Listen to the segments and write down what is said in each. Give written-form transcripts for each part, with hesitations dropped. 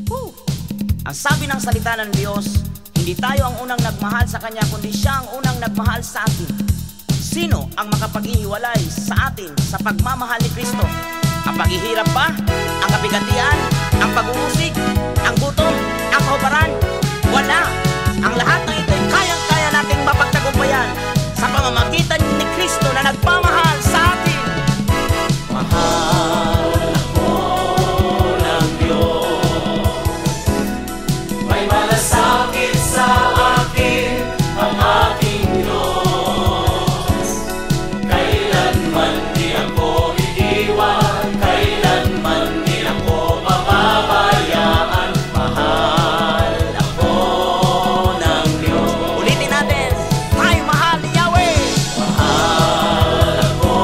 Woo! Ang sabi ng salita ng Diyos, hindi tayo ang unang nagmahal sa Kanya, kundi Siya ang unang nagmahal sa atin. Sino ang makapaghihiwalay sa atin sa pagmamahal ni Kristo? Ang paghihirap ba? Ang kabigatian? Ang pag-uusig? Ang gutom? Ang kahubaran? Wala! Ang lahat ng ito'y kayang-kaya nating mapagtagumpayan sa pamamagitan ni Kristo na nagmamahal sa atin. Mahal ako ng Diyos, may malasakit sa akin ang aking Diyos. Kailanman di ako iiwan, kailanman di ako mapabayaan. Mahal ako ng Diyos. Ulitin natin, tayo mahal ni Yahweh. Mahal ako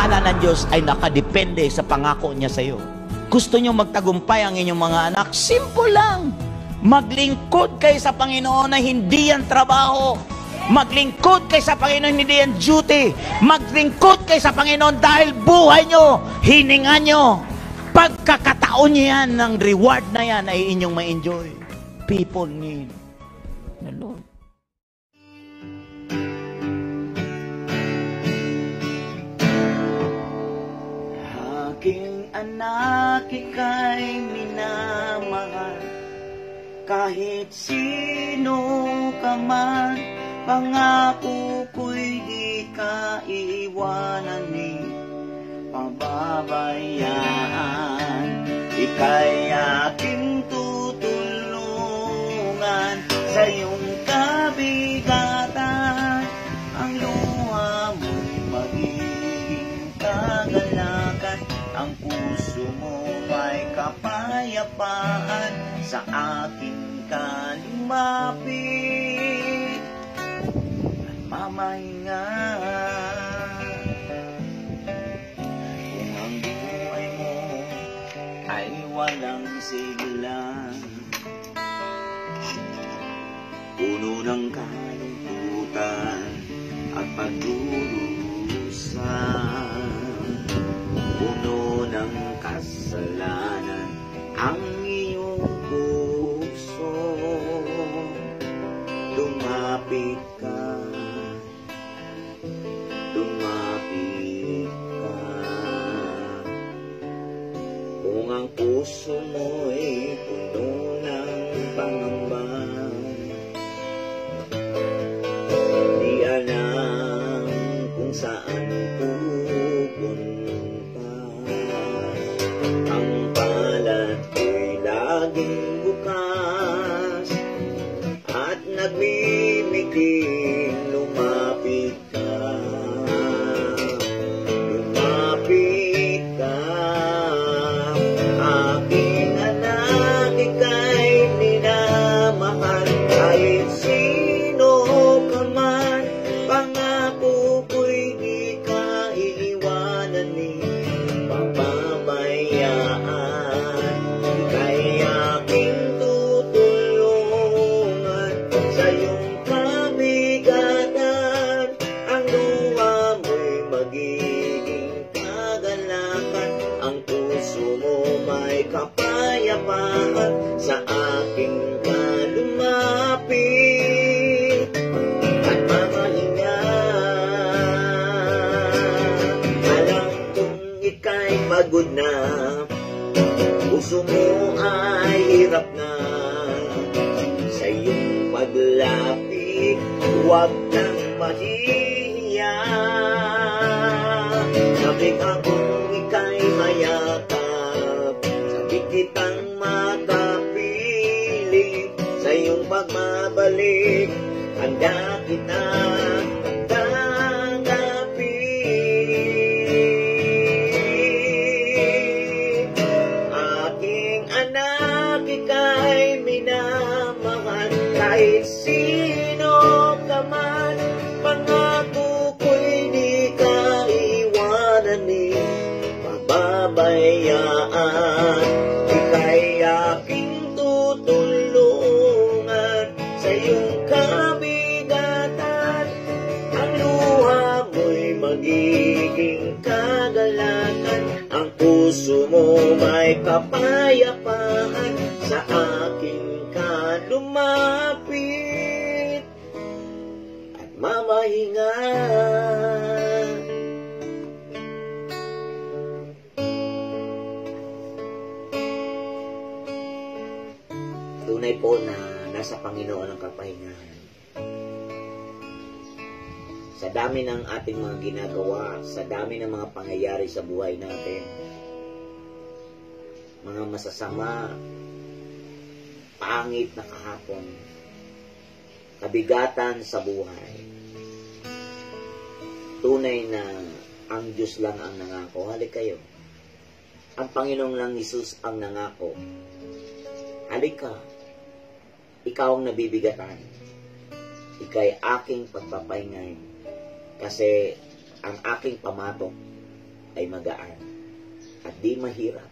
pagpapala ng Diyos ay nakadepende sa pangako niya sa iyo. Gusto nyo magtagumpay ang inyong mga anak? Simple lang. Maglingkod kayo sa Panginoon na hindi yan trabaho. Maglingkod kayo sa Panginoon, hindi yan duty. Maglingkod kayo sa Panginoon dahil buhay nyo, hininga nyo. Pagkakataon nyo yan, ng reward na yan ay inyong ma-enjoy. People need the Lord. Aking anak, ika'y minamahal. Kahit sino ka man, pangako ko'y di ka iiwanan ni pababayaan. Ika'y aking tutulungan sa iyong kabigatan. Ang luha mo'y magiging kagalakan. Ang puso mo may kapayapaan. Sa akin ka lumapit at mamahinga. Kung ang buhay mo ay walang siglan, puno ng kalungkutan at pagdurusa, puno ng kasalanan ang iyong puso, lumapit ka, lumapit ka. Kung ang puso mo ay puno ng pangamba, di alam kung saan pupunta, ang palad ko'y laging bukas at nagmimiking. Lumapit ka, lumapit ka. Aking anak, ika'y minamahal. Kahit sino ka man, pangako ko'y di ka iiwanan ni pababayaan. Ika'y aking tutulungan sa iyong kabigatan. Ang luha mo'y magiging kagalakan. Ang puso mo may kapayapaan. Sa aking ka lumapit at mamahinga. Alam kong ika'y pagod na, puso mo ay hirap na. Sa iyong paglapit, huwag nang mahihiya. Sabik akong ika'y mayakap, sabik kitang makapiling. Sa iyong pagmabalik, handa kita tanggapin. Aking anak, ika'y minamahal. Kahit sino ka man, pangako ko'y di ka iwanan ni pababayaan. Ika'y aking tutulungan sa iyong kabigatan. Ang luha mo'y magiging kagalakan. Ang puso mo may kapayapaan. Sa akin ka lumapit at mamahinga. Tunay po na nasa Panginoon ang kapahingahan. Sa dami ng ating mga ginagawa, sa dami ng mga pangyayari sa buhay natin, mga masasama, pangit na kahapon, kabigatan sa buhay, tunay na ang Diyos lang ang nangako. Halik kayo. Ang Panginoong lang Hesus ang nangako. Halik ka. Ikaw ang nabibigatan. Ika'y aking pagpapahingahin. Kasi ang aking pamatok ay magaan at di mahirap.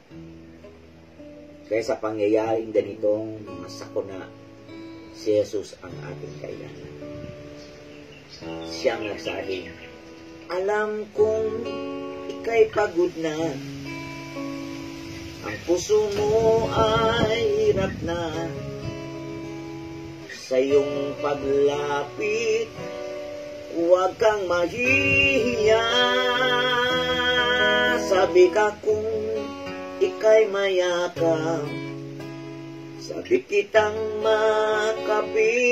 Kaya sa pangyayaring ganitong mga sakuna, si Jesus ang ating kailangan. Siyang nagsabi, alam kong ika'y pagod na, ang puso mo ay hirap na, sa iyong paglapit, huwag kang mahihiya. Sabi ka kung ika'y mayakap, sabi kitang makapiling,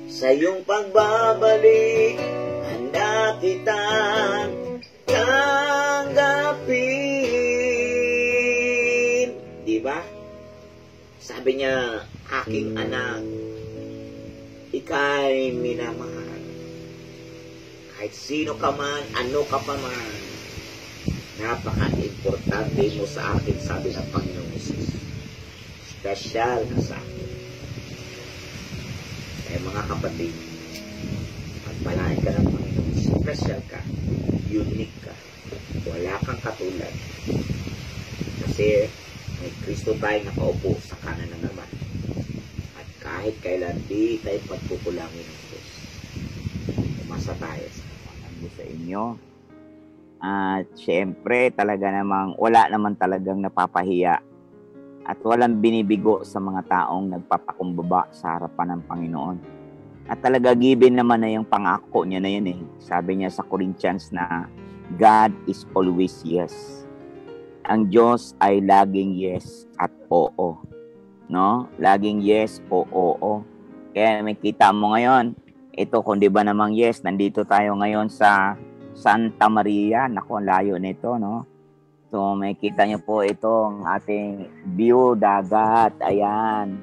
sa iyong pagbabalik, handa kitang tanggapin. Diba? Sabi niya, aking anak, ika'y minamahal. Kahit sino ka man, ano ka pa man, napaka-importante mo sa akin, sabi ng Panginoong Jesus. Special ka sa akin. Kaya mga kapatid, pagpalain ka ng Panginoon, special ka, unique ka, wala kang katulad. Kasi may Kristo tayo nakaupo sa kanan ng Ama. At kahit kailan di tayo pagkukulangin ng Diyos. Umasa tayo sa pangalaman sa inyo. At syempre talaga namang wala naman talagang napapahiya at walang binibigo sa mga taong nagpapakumbaba sa harapan ng Panginoon. At talaga given naman na yung pangako niya na yun eh. Sabi niya sa Corinthians na God is always yes. Ang Diyos ay laging yes at oo. No? Laging yes o oo. Kaya may kita mo ngayon, ito kung di ba namang yes, nandito tayo ngayon sa Santa Maria. Naku, layo nito, no? So, may kita niyo po itong ating view, dagat. Ayan.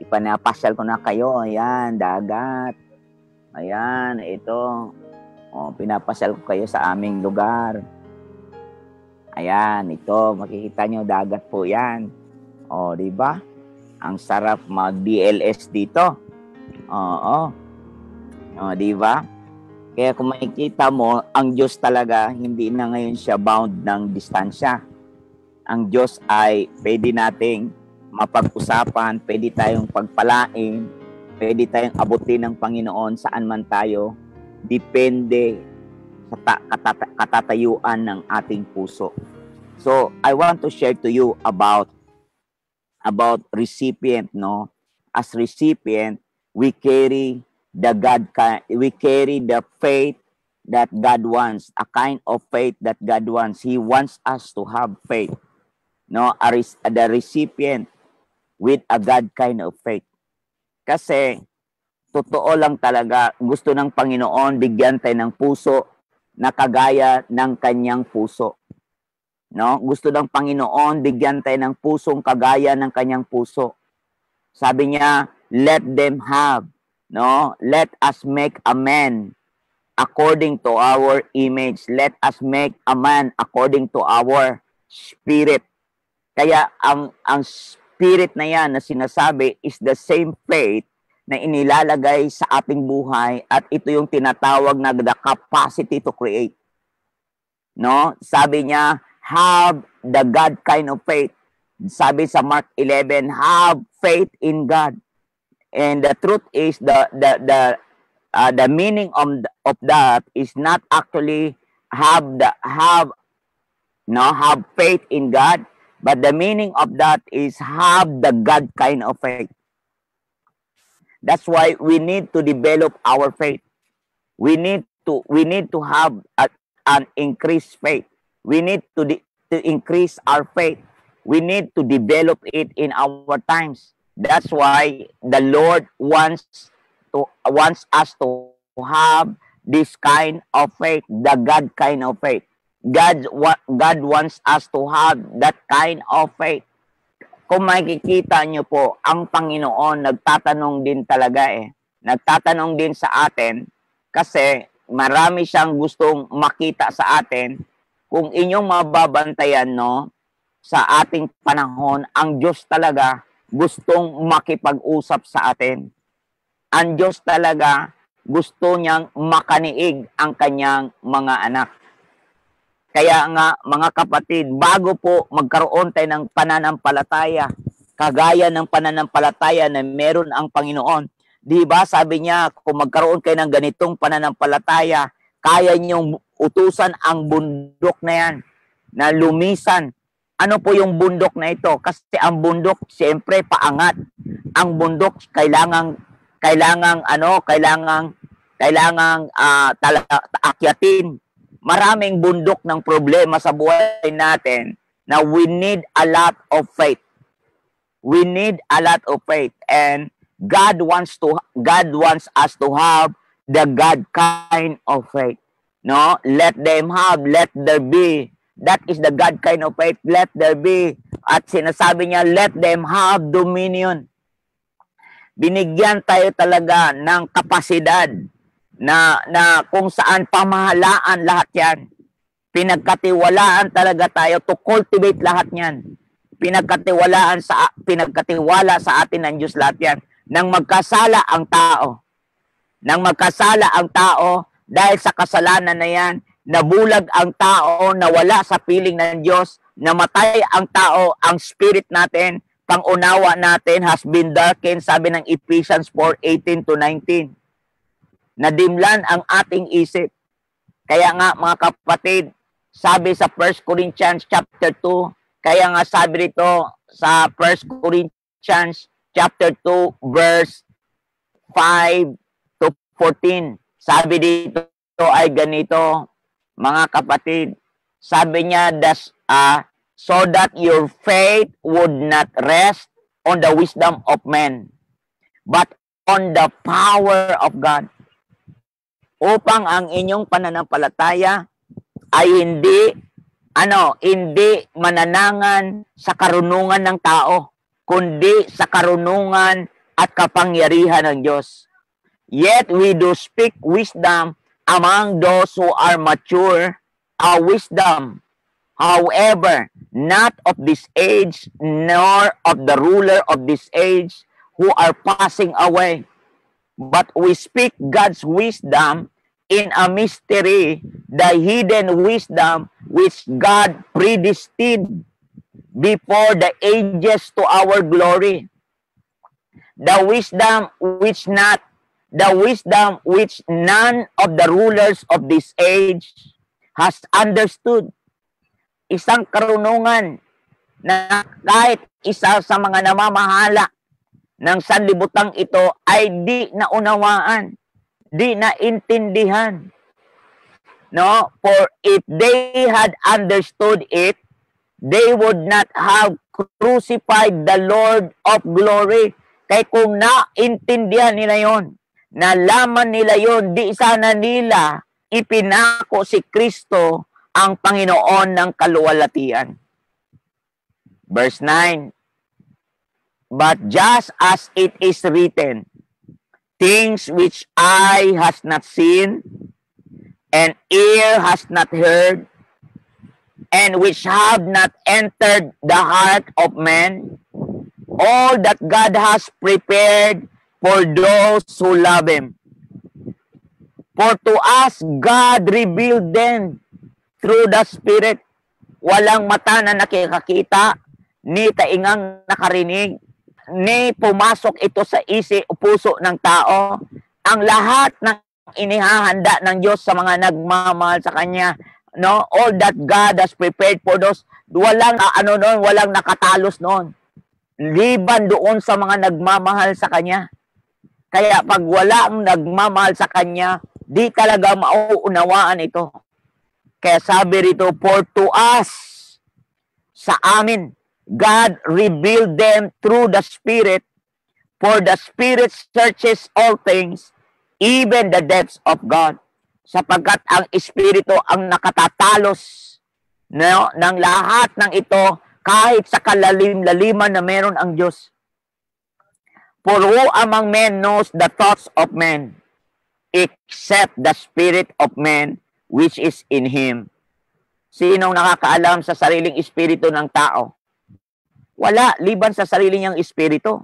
Ipanapasyal ko na kayo. Ayan, dagat. Ayan, ito. O, pinapasyal ko kayo sa aming lugar. Ayan, ito. Makikita niyo, dagat po yan. O, di ba? Ang sarap mag-DLS dito. Oo. O, di ba? Kaya kung makikita mo, ang Diyos talaga, hindi na ngayon siya bound ng distansya. Ang Diyos ay pwede nating mapag-usapan, pwede tayong pagpalain, pwede tayong abutin ng Panginoon saan man tayo, depende sa katatayuan ng ating puso. So, I want to share to you about recipient, no? As recipient, we carry the faith that God wants, a kind of faith that God wants. He wants us to have faith. No, the recipient with a God kind of faith. Kasi totoo lang talaga, gusto ng Panginoon bigyan tayo ng puso na kagaya ng kanyang puso. No? Gusto ng Panginoon bigyan tayo ng pusong kagaya ng kanyang puso. Sabi niya, let them have, no? Let us make a man according to our image. Let us make a man according to our spirit. Kaya ang spirit na yan na sinasabi is the same faith na inilalagay sa ating buhay at ito yung tinatawag na the capacity to create. No? Sabi niya, have the God kind of faith. Sabi sa Mark 11, have faith in God. And the truth is the meaning of that is not actually have faith in God, but the meaning of that is have the God kind of faith. That's why we need to develop our faith. We need to have an increased faith. We need to increase our faith. We need to develop it in our times. That's why the Lord wants us to have this kind of faith, the God kind of faith. God wants us to have that kind of faith. Kung makikita nyo po, ang Panginoon nagtatanong din talaga Nagtatanong din sa atin kasi marami siyang gustong makita sa atin. Kung inyong mababantayan, no, sa ating panahon, ang Diyos talaga gustong makipag-usap sa atin. Ang Diyos talaga gusto niyang makaniig ang kanyang mga anak. Kaya nga, mga kapatid, bago po magkaroon tayo ng pananampalataya, kagaya ng pananampalataya na meron ang Panginoon, di ba sabi niya, kung magkaroon kayo ng ganitong pananampalataya, kaya niyong utusan ang bundok na yan, na lumisan. Ano po yung bundok na ito? Kasi ang bundok, siyempre, paangat. Ang bundok, kailangang akyatin. Maraming bundok ng problema sa buhay natin na we need a lot of faith. We need a lot of faith, and God wants us to have the God kind of faith. No, let there be. That is the God kind of faith. Let there be. At sinasabi niya, let them have dominion. Binigyan tayo talaga ng kapasidad na kung saan pamahalaan lahat yan. Pinagkatiwalaan talaga tayo to cultivate lahat yan. Pinagkatiwala sa atin ng Diyos lahat yan. Nang magkasala ang tao. Dahil sa kasalanan na yan, nabulag ang tao, nawala sa piling ng Diyos, namatay ang tao, ang spirit natin, pangunawa natin has been darkened, sabi ng Ephesians 4:18-19. Nadimlan ang ating isip. Kaya nga mga kapatid, sabi sa 1 Corinthians chapter 2, kaya nga sabi dito sa 1 Corinthians chapter 2 verse 5-14, sabi dito ay ganito, mga kapatid, sabi niya, so that your faith would not rest on the wisdom of men, but on the power of God. Upang ang inyong pananampalataya ay hindi mananangan sa karunungan ng tao, kundi sa karunungan at kapangyarihan ng Diyos. Yet we do speak wisdom among those who are mature, our wisdom, however, not of this age, nor of the ruler of this age, who are passing away. But we speak God's wisdom in a mystery, the hidden wisdom which God predestined before the ages to our glory. The wisdom which none of the rulers of this age has understood. Isang karunungan na kahit isa sa mga namamahala ng sanlibutan ito ay di naunawaan, di naintindihan. No? For if they had understood it, they would not have crucified the Lord of glory. Kaya kung naintindihan nila yon, nalaman nila yon, di sana nila ipinako si Kristo ang Panginoon ng kaluwalhatian. Verse 9, but just as it is written, things which eye has not seen, and ear has not heard, and which have not entered the heart of man, all that God has prepared for those who love Him. For to us, God revealed them through the Spirit. Walang mata na nakikita, ni taingang nakarinig, ni pumasok ito sa puso ng tao. Ang lahat ng inihahanda ng Diyos sa mga nagmamahal sa Kanya, no? All that God has prepared for those, walang walang nakatalos noon. Liban doon sa mga nagmamahal sa Kanya. Kaya pag walang nagmamahal sa Kanya, di talaga mauunawaan ito. Kaya sabi rito, for to us, sa amin, God revealed them through the Spirit, for the Spirit searches all things, even the depths of God. Sapagkat ang Espiritu ang nakatatalos, no, ng lahat ng ito, kahit sa kalalim-laliman na meron ang Diyos. For who among men knows the thoughts of men, except the spirit of man which is in him? Sinong nakakaalam sa sariling espiritu ng tao? Wala, liban sa sarili niyang espiritu.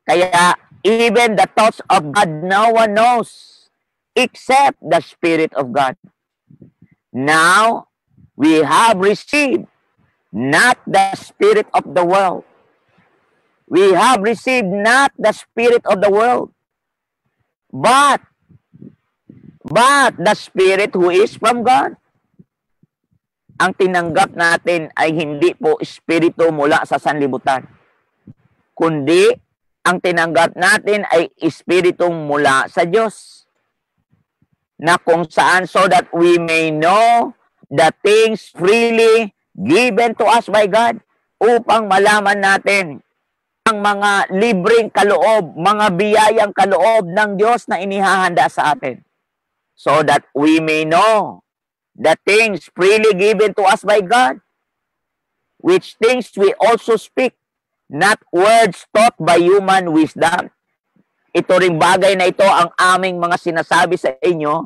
Kaya, even the thoughts of God, no one knows, except the Spirit of God. Now, We have received not the spirit of the world. We have received not the spirit of the world, but the Spirit who is from God. Ang tinanggap natin ay hindi po espiritu mula sa sanlibutan, kundi ang tinanggap natin ay espiritu mula sa Diyos, na kung saan so that we may know the things freely given to us by God, upang malaman natin ang mga libreng kaloob, mga biyayang kaloob ng Diyos na inihahanda sa atin. So that we may know the things freely given to us by God, which things we also speak, not words taught by human wisdom. Ito ring bagay na ito ang aming mga sinasabi sa inyo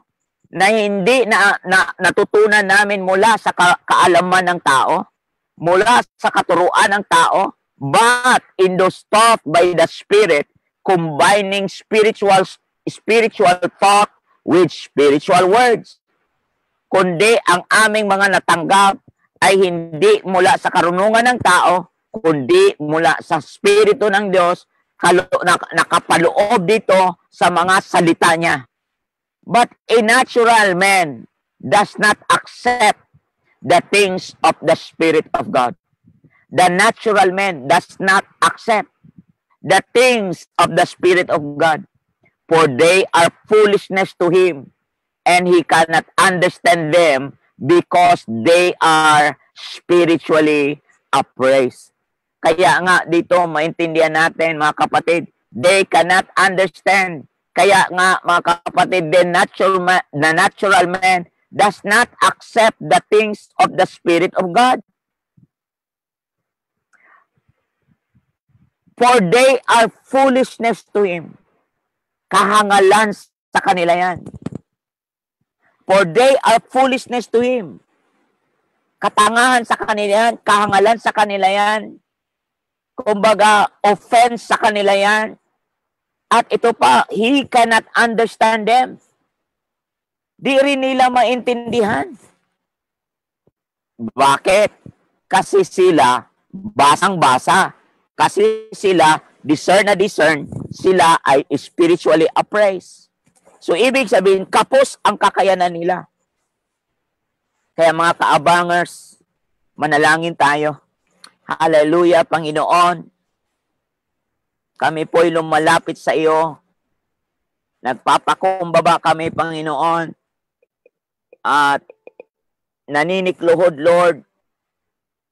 na hindi natutunan namin mula sa kaalaman ng tao, mula sa katuruan ng tao, but in those taught by the Spirit, combining spiritual thought with spiritual words. Kundi ang aming mga natanggap ay hindi mula sa karunungan ng tao, kundi mula sa Espiritu ng Diyos, nakapaloob dito sa mga salita niya. But a natural man does not accept the things of the Spirit of God. The natural man does not accept the things of the Spirit of God, for they are foolishness to him, and he cannot understand them because they are spiritually appraised. Kaya nga dito maintindihan natin, mga kapatid, they cannot understand. Kaya nga, mga kapatid, the natural man does not accept the things of the Spirit of God. For they are foolishness to him. Kahangalan sa kanila yan. For they are foolishness to him. Katangahan sa kanila yan, kahangalan sa kanila yan. Kumbaga, offense sa kanila yan. At ito pa, he cannot understand them. Di rin nila maintindihan. Bakit? Kasi sila basang-basa. Kasi sila discern, sila ay spiritually appraised. So, ibig sabihin, kapos ang kakayanan nila. Kaya mga kaabangers, manalangin tayo. Hallelujah, Panginoon. Kami po'y lumalapit sa iyo. Nagpapakumbaba kami, Panginoon. At naninikluhod, Lord,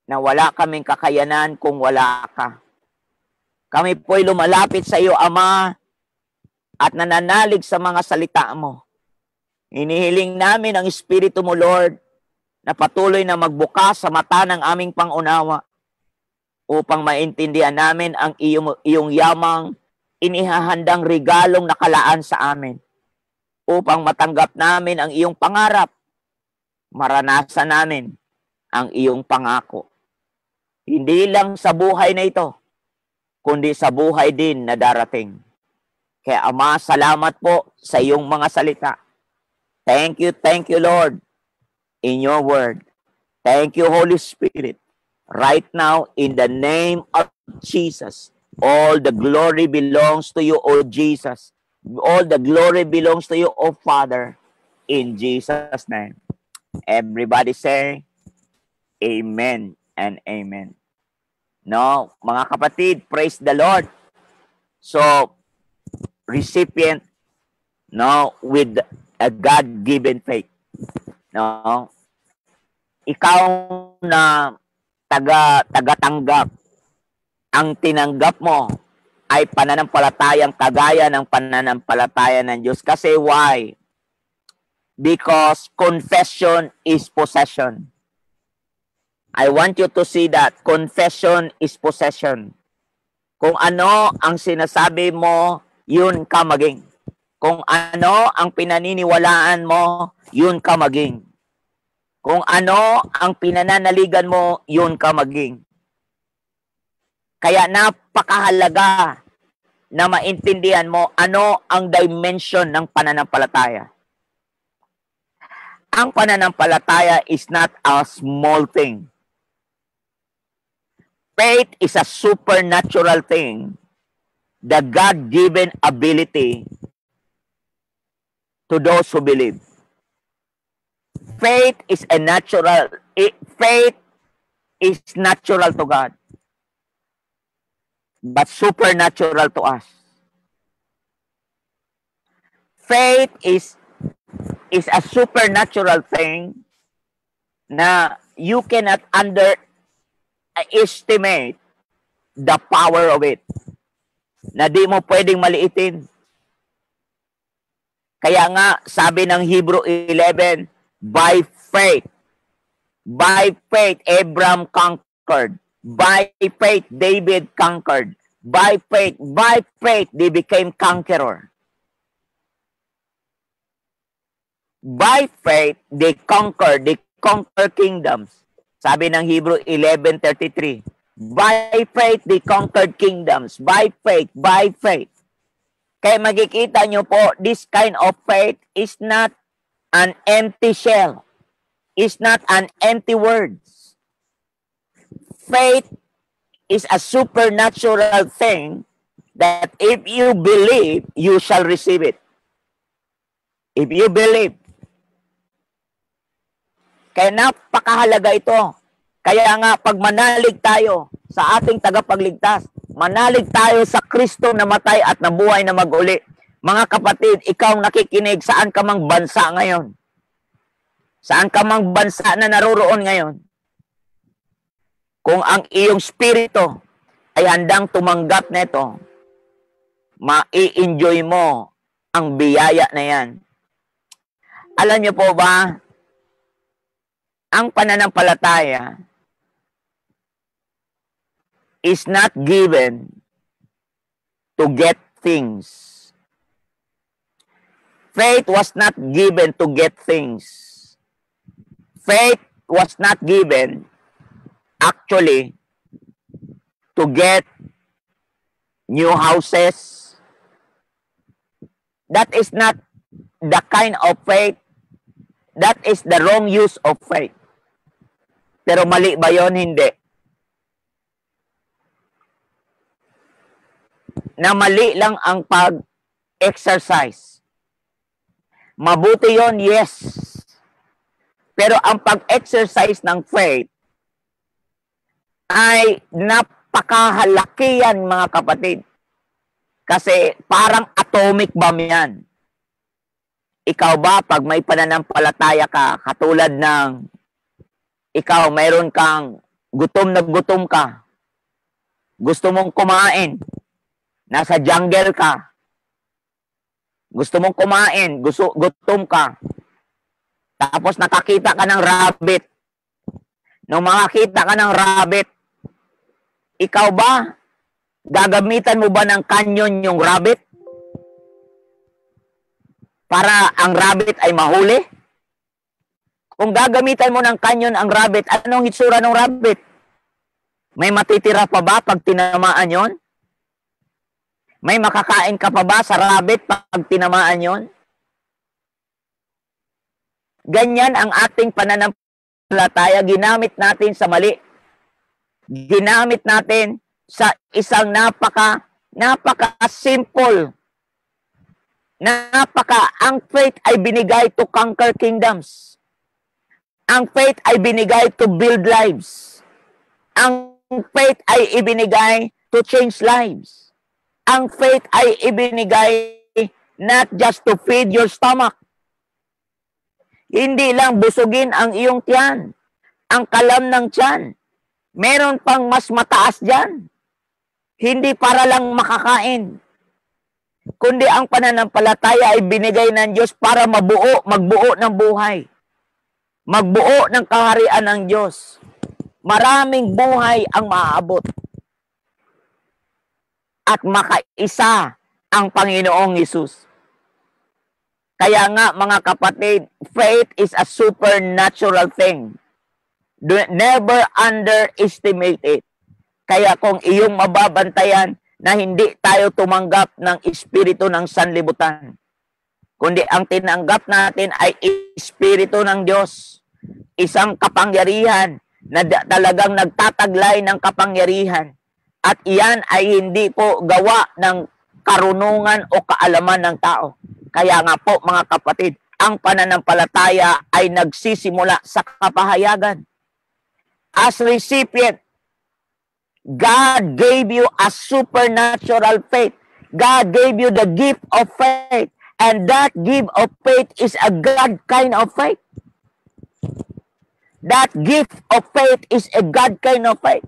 na wala kaming kakayanan kung wala ka. Kami po'y lumalapit sa iyo, Ama, at nananalig sa mga salita mo. Inihiling namin ang Espiritu mo, Lord, na patuloy na magbukas sa mata ng aming pangunawa upang maintindihan namin ang iyong yamang inihahandang regalong nakalaan sa amin, upang matanggap namin ang iyong pangarap, maranasan namin ang iyong pangako. Hindi lang sa buhay na ito, kundi sa buhay din na darating. Kaya Ama, salamat po sa iyong mga salita. Thank you, Lord, in your word. Thank you, Holy Spirit. Right now, in the name of Jesus, all the glory belongs to you, O Jesus. All the glory belongs to you, O Father, in Jesus' name. Everybody say, Amen and Amen. No, mga kapatid, praise the Lord. So, recipient, no, with a God-given faith. No, ikaw na taga-tanggap, ang tinanggap mo ay pananampalatayang kagaya ng pananampalataya ng Diyos. Kasi why? Because confession is possession. I want you to see that confession is possession. Kung ano ang sinasabi mo, yun ka maging. Kung ano ang pinaniniwalaan mo, yun ka maging. Kung ano ang pinananaligan mo, yun ka maging. Kaya napakahalaga na maintindihan mo ano ang dimension ng pananampalataya. ang pananampalataya is not a small thing. Faith is a supernatural thing, the God-given ability to those who believe. Faith is natural to God, but supernatural to us. Faith is a supernatural thing na you cannot underestimate the power of it, na di mo pwedeng maliitin. Kaya nga, sabi ng Hebrew 11, by faith, Abraham conquered. By faith, David conquered. By faith, they became conqueror. By faith, they conquer kingdoms. Sabi ng Hebrew 11:33. By faith, they conquered kingdoms. By faith. Kaya makikita nyo po, this kind of faith is not an empty shell. It's not an empty words. Faith is a supernatural thing that if you believe, you shall receive it. If you believe. Kaya napakahalaga ito. Kaya nga, pag manalig tayo sa ating tagapagligtas, manalig tayo sa Kristo na matay at nabuhay na mag-uli. Mga kapatid, ikaw nakikinig, saan ka mang bansa ngayon? Saan ka mang bansa na naroroon ngayon? Kung ang iyong spirito ay handang tumanggap nito, ma-i-enjoy mo ang biyaya na yan. Alam niyo po ba, ang pananampalataya is not given to get things. Faith was not given to get things. Faith was not given actually to get new houses. That is not the kind of faith. That is the wrong use of faith. Pero mali ba yun? Hindi. Na mali lang ang pag-exercise. Mabuti yon, yes. Pero ang pag-exercise ng faith ay napakahalaki yan, mga kapatid. Kasi parang atomic bomb yan. Ikaw ba, pag may pananampalataya ka, katulad ng ikaw, mayroon kang gutom na gutom ka, gusto mong kumain, nasa jungle ka, gusto mong kumain, gutom ka, tapos nakakita ka ng rabbit. Nung makakita ka ng rabbit, ikaw ba, gagamitan mo ba ng kanyon yung rabbit? Para ang rabbit ay mahuli? Kung gagamitan mo ng kanyon ang rabbit, anong hitsura ng rabbit? May matitira pa ba pag tinamaan yon? May makakain ka pa ba sa rabbit pag tinamaan yon? Ganyan ang ating pananampalataya, ginamit natin sa mali. Ginamit natin sa isang napaka-simple. Ang faith ay binigay to conquer kingdoms. Ang faith ay binigay to build lives. Ang faith ay ibinigay to change lives. Ang faith ay ibinigay not just to feed your stomach. Hindi lang busugin ang iyong tiyan, ang kalam ng tiyan. Meron pang mas mataas dyan. Hindi para lang makakain, kundi ang pananampalataya ay binigay ng Diyos para magbuo ng buhay. Magbuo ng kaharian ng Diyos. Maraming buhay ang maaabot. At makaisa ang Panginoong Hesus. Kaya nga, mga kapatid, faith is a supernatural thing. Never underestimate it. Kaya kung iyong mababantayan na hindi tayo tumanggap ng espiritu ng sanlibutan, kundi ang tinanggap natin ay Espiritu ng Diyos. Isang kapangyarihan na talagang nagtataglay ng kapangyarihan. At iyan ay hindi po gawa ng karunungan o kaalaman ng tao. Kaya nga po mga kapatid, ang pananampalataya ay nagsisimula sa kapahayagan. As recipient, God gave you a supernatural faith. God gave you the gift of faith. And that gift of faith is a God kind of faith. That gift of faith is a God kind of faith.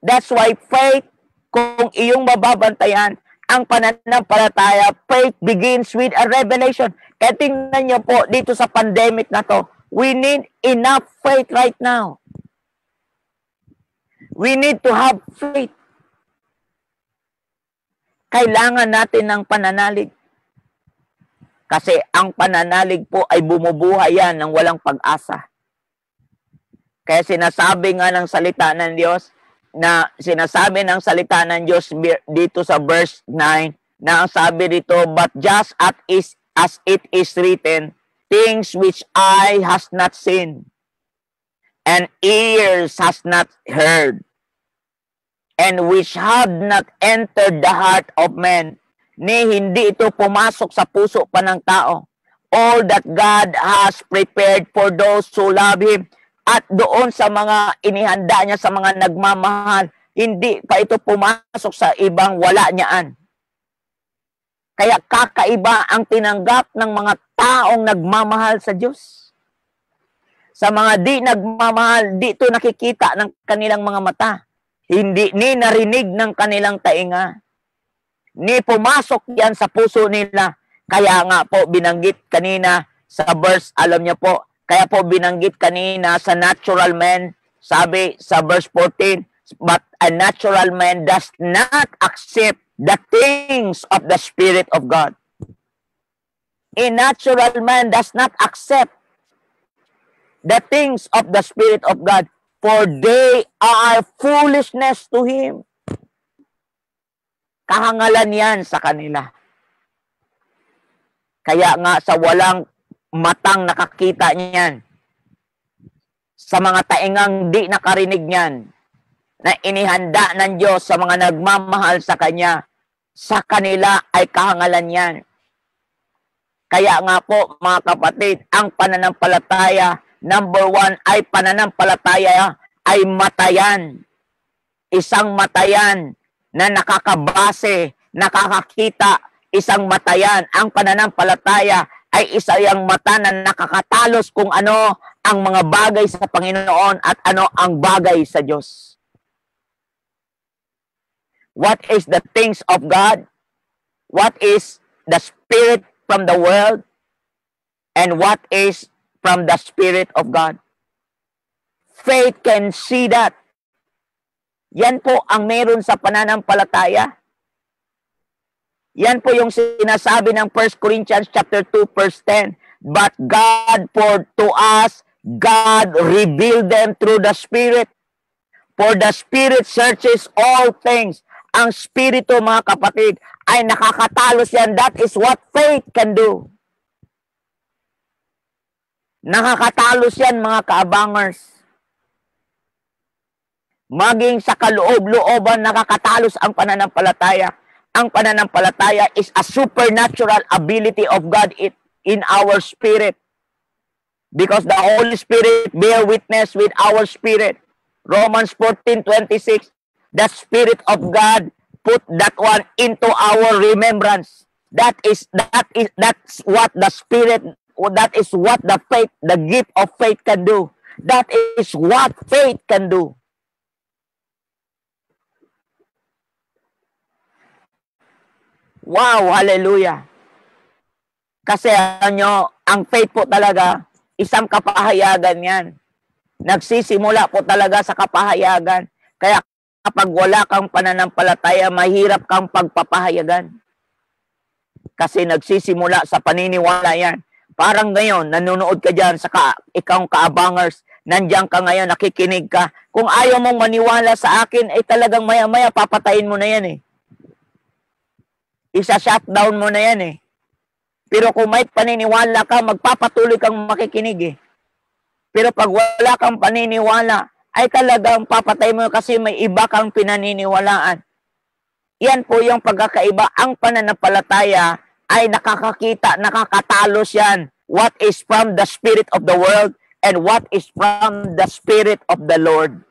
That's why faith, kung iyong mababantayan, ang pananampalataya, faith begins with a revelation. Kaya tingnan niyo po, dito sa pandemic na to, we need enough faith right now. We need to have faith. Kailangan natin ng pananalig. Kasi ang pananalig po ay bumubuhay yan ng walang pag-asa. Kaya sinasabi nga ng salita ng Diyos, dito sa verse 9, na ang sabi dito, but just as it is written, things which eye has not seen, and ears has not heard, and which have not entered the heart of man, ni hindi ito pumasok sa puso pa ng tao. All that God has prepared for those who love Him. At doon sa mga inihanda niya sa mga nagmamahal, hindi pa ito pumasok sa ibang wala niyaan. Kaya kakaiba ang tinanggap ng mga taong nagmamahal sa Diyos. Sa mga di nagmamahal, di ito nakikita ng kanilang mga mata. Hindi ni narinig ng kanilang tainga. Ni pumasok yan sa puso nila. Kaya nga po binanggit kanina sa verse, alam niyo po, kaya po binanggit kanina sa natural man, sabi sa verse 14, but a natural man does not accept the things of the Spirit of God. A natural man does not accept the things of the Spirit of God, for they are foolishness to him. Kahangalan yan sa kanila. Kaya nga sa walang matang nakakita niyan, sa mga taingang di nakarinig niyan, na inihanda ng Diyos sa mga nagmamahal sa Kanya, sa kanila ay kahangalan yan. Kaya nga po mga kapatid, ang pananampalataya, number 1 ay pananampalataya ay matayan. Isang matayan na nakakabase, nakakakita, isang matayan. Ang pananampalataya ay isa yung mata na nakakatalos kung ano ang mga bagay sa Panginoon at ano ang bagay sa Diyos. What is the things of God? What is the spirit from the world? And what is from the Spirit of God? Faith can see that. Yan po ang meron sa pananampalataya. Yan po yung sinasabi ng 1 Corinthians chapter 2 verse 10. But God poured to us, God revealed them through the Spirit. For the Spirit searches all things. Ang Spirito, mga kapatid, ay nakakatalos yan. That is what faith can do. Nakakatalos yan, mga kaabangers. Maging sa kaloob-looban, nakakatalos ang pananampalataya. Ang pananampalataya is a supernatural ability of God in our spirit. Because the Holy Spirit bear witness with our spirit. Romans 14:26, the Spirit of God put that one into our remembrance. That's what the Spirit, that is what the faith, the gift of faith can do. That is what faith can do. Wow, hallelujah. Kasi ang faith po talaga, isang kapahayagan yan. Nagsisimula po talaga sa kapahayagan. Kaya kapag wala kang pananampalataya, mahirap kang pagpapahayagan. Kasi nagsisimula sa paniniwala yan. Parang ngayon, nanonood ka dyan sa ikaw kaabangers, nandiyan ka ngayon, nakikinig ka. Kung ayaw mong maniwala sa akin, ay talagang maya-maya papatayin mo na yan eh. Isa-shutdown mo na yan eh. Pero kung may paniniwala ka, magpapatuloy kang makikinig eh. Pero pag wala kang paniniwala, ay talagang papatay mo kasi may iba kang pinaniniwalaan. Yan po yung pagkakaiba. Ang pananampalataya ay nakakakita, nakakatalos yan. What is from the spirit of the world and what is from the spirit of the Lord.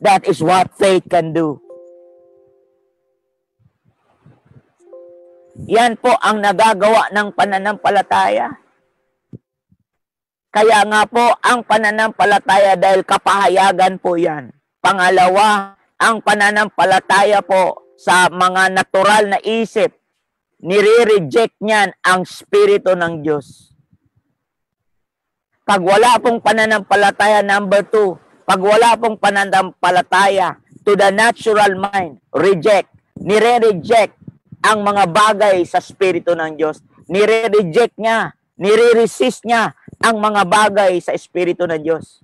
That is what faith can do. Yan po ang nagagawa ng pananampalataya. Kaya nga po, ang pananampalataya dahil kapahayagan po yan. Pangalawa, ang pananampalataya po sa mga natural na isip, nire-reject niyan ang Espiritu ng Diyos. Pag wala pong pananampalataya, number 2, pag wala pong pananampalataya to the natural mind, reject, nire-reject ang mga bagay sa Espiritu ng Diyos. Nire-reject niya, nire-resist niya ang mga bagay sa Espiritu ng Diyos.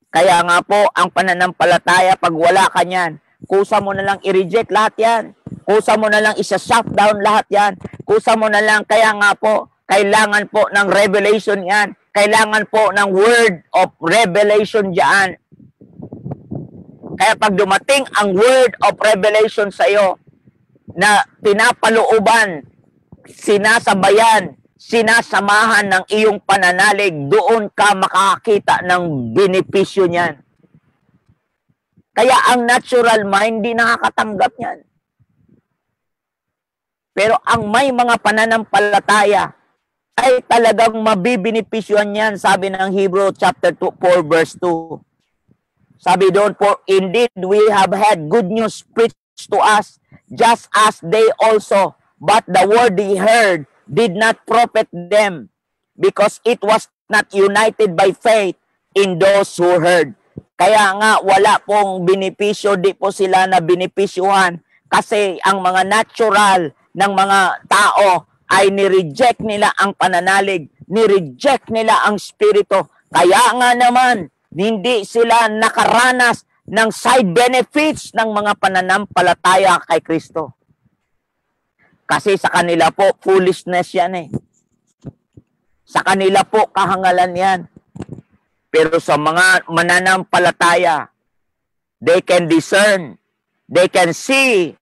Kaya nga po, ang pananampalataya, pag wala ka niyan, kusa mo na lang i-reject lahat yan. Kusa mo na lang isa-shut down lahat yan. Kusa mo na lang, kaya nga po, kailangan po ng revelation yan. Kailangan po ng word of revelation diyan. Kaya pag dumating ang word of revelation sa iyo na pinapalooban, sinasabayan, sinasamahan ng iyong pananalig, doon ka makakita ng benepisyo niyan. Kaya ang natural mind, hindi nakakatanggap niyan. Pero ang may mga pananampalataya, ay talagang mabibenepisyohan niyan, sabi ng Hebrew chapter 4 verse 2. Sabi doon, for indeed we have had good news preached to us, just as they also, but the word they heard did not profit them, because it was not united by faith in those who heard. Kaya nga, wala pong benepisyo, di po sila na benepisyuhan, kasi ang mga natural ng mga tao ay nireject nila ang pananalig, nireject nila ang spirito. Kaya nga naman, hindi sila nakaranas ng side benefits ng mga pananampalataya kay Kristo. Kasi sa kanila po, foolishness yan eh. Sa kanila po, kahangalan yan. Pero sa mga mananampalataya, they can discern, they can see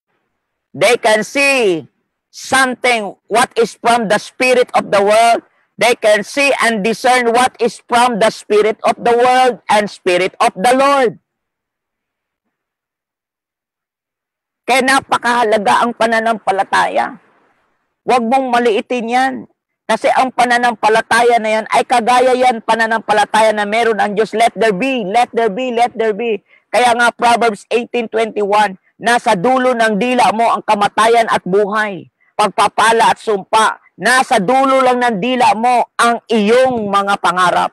something what is from the spirit of the world. They can see and discern what is from the spirit of the world and spirit of the Lord. Kaya napakahalaga ang pananampalataya. Huwag mong maliitin yan. Kasi ang pananampalataya na yan ay kagaya yan pananampalataya na meron ang Diyos. Let there be, let there be, let there be. Kaya nga Proverbs 18:21, nasa dulo ng dila mo ang kamatayan at buhay, pagpapala at sumpa. Nasa dulo lang ng dila mo ang iyong mga pangarap.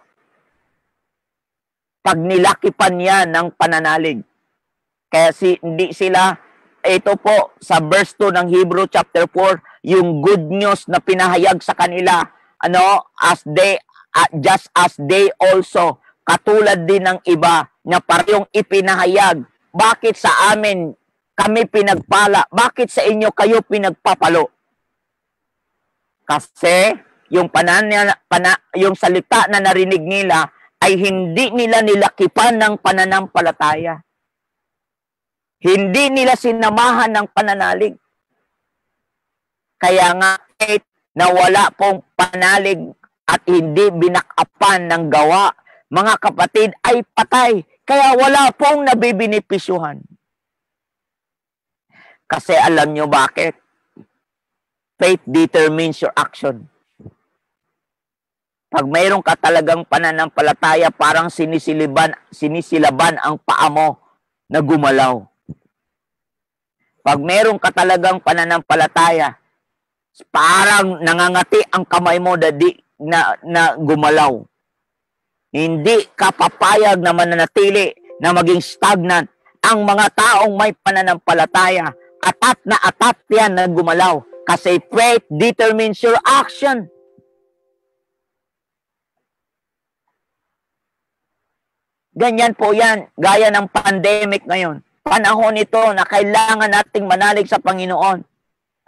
Pag nilakipan yan ng pananalig. Kaya hindi sila, ito po sa verse 2 ng Hebrew chapter 4, yung good news na pinahayag sa kanila, just as they also, katulad din ng iba na parehong ipinahayag. Bakit sa amin kami pinagpala? Bakit sa inyo kayo pinagpapalo? Kasi yung yung salita na narinig nila ay hindi nila nilakipan ng pananampalataya. Hindi nila sinamahan ng pananalig. Kaya nga, na wala pong panalig at hindi binakapan ng gawa, mga kapatid, ay patay. Kaya wala pong nabibenepisyuhan. Kasi alam nyo bakit? Faith determines your action. Pag mayroon ka talagang pananampalataya, parang sinisilaban ang paa mo na gumalaw. Pag mayroon ka talagang pananampalataya, parang nangangati ang kamay mo na gumalaw. Hindi ka papayag na mananatili, na maging stagnant. Ang mga taong may pananampalataya, atat na atat yan na gumalaw. Kasi faith determines your action. Ganyan po yan, gaya ng pandemic ngayon. Panahon ito na kailangan nating manalig sa Panginoon.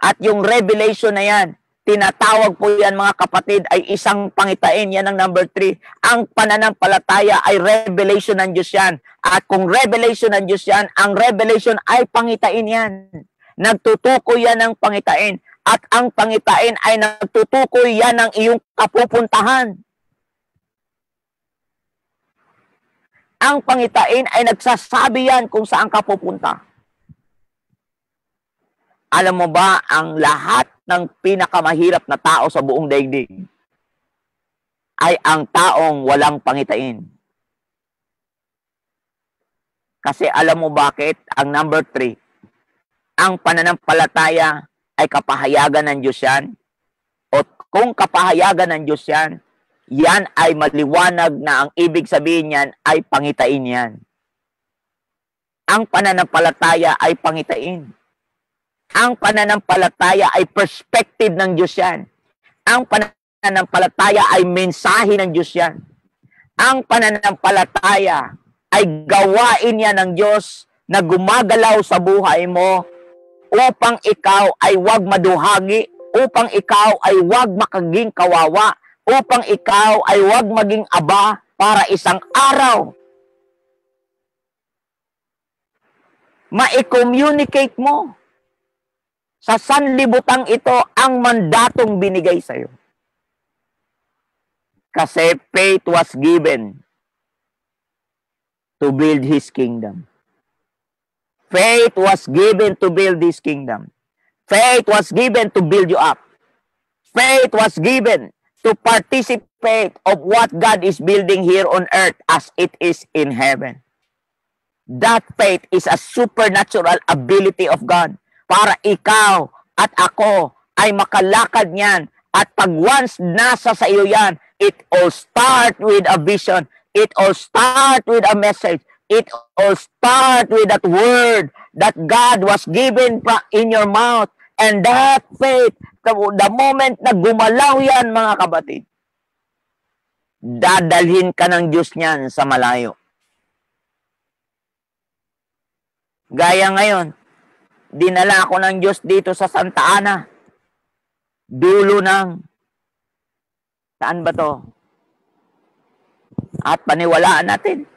At yung revelation na yan, tinatawag po yan mga kapatid ay isang pangitain. Yan ang number 3. Ang pananampalataya ay revelation ng Diyos yan. At kung revelation ng Diyos yan, ang revelation ay pangitain yan. Nagtutukoy yan ng pangitain. At ang pangitain ay nagtutukoy yan ng iyong kapupuntahan. Ang pangitain ay nagsasabi yan kung saan ka pupunta. Alam mo ba, ang lahat ng pinakamahirap na tao sa buong daigdig ay ang taong walang pangitain. Kasi alam mo bakit? Ang number 3, ang pananampalataya ay kapahayagan ng Diyos yan. O kung kapahayagan ng Diyos yan, yan ay maliwanag na ang ibig sabihin yan ay pangitain yan. Ang pananampalataya ay pangitain. Ang pananampalataya ay perspective ng Diyos yan. Ang pananampalataya ay mensahe ng Diyos yan. Ang pananampalataya ay gawain yan ng Diyos na gumagalaw sa buhay mo upang ikaw ay wag maduhagi, upang ikaw ay wag makaging kawawa, upang ikaw ay wag maging aba para isang araw ma-communicate mo sa sanlibutang ito ang mandatong binigay sa iyo. Kasi faith was given to build His kingdom. Faith was given to build His kingdom. Faith was given to build you up. Faith was given to participate of what God is building here on earth as it is in heaven. That faith is a supernatural ability of God para ikaw at ako ay makalakad niyan. At pag once nasa sa iyo yan, it all start with a vision. It all start with a message. It all start with that word that God was given in your mouth. And that faith, the moment na gumalaw yan, mga kapatid, dadalhin ka ng Diyos niyan sa malayo. Gaya ngayon, dinala ako ng Diyos dito sa Santa Ana. Dulo ng, saan ba to? At paniwalaan natin.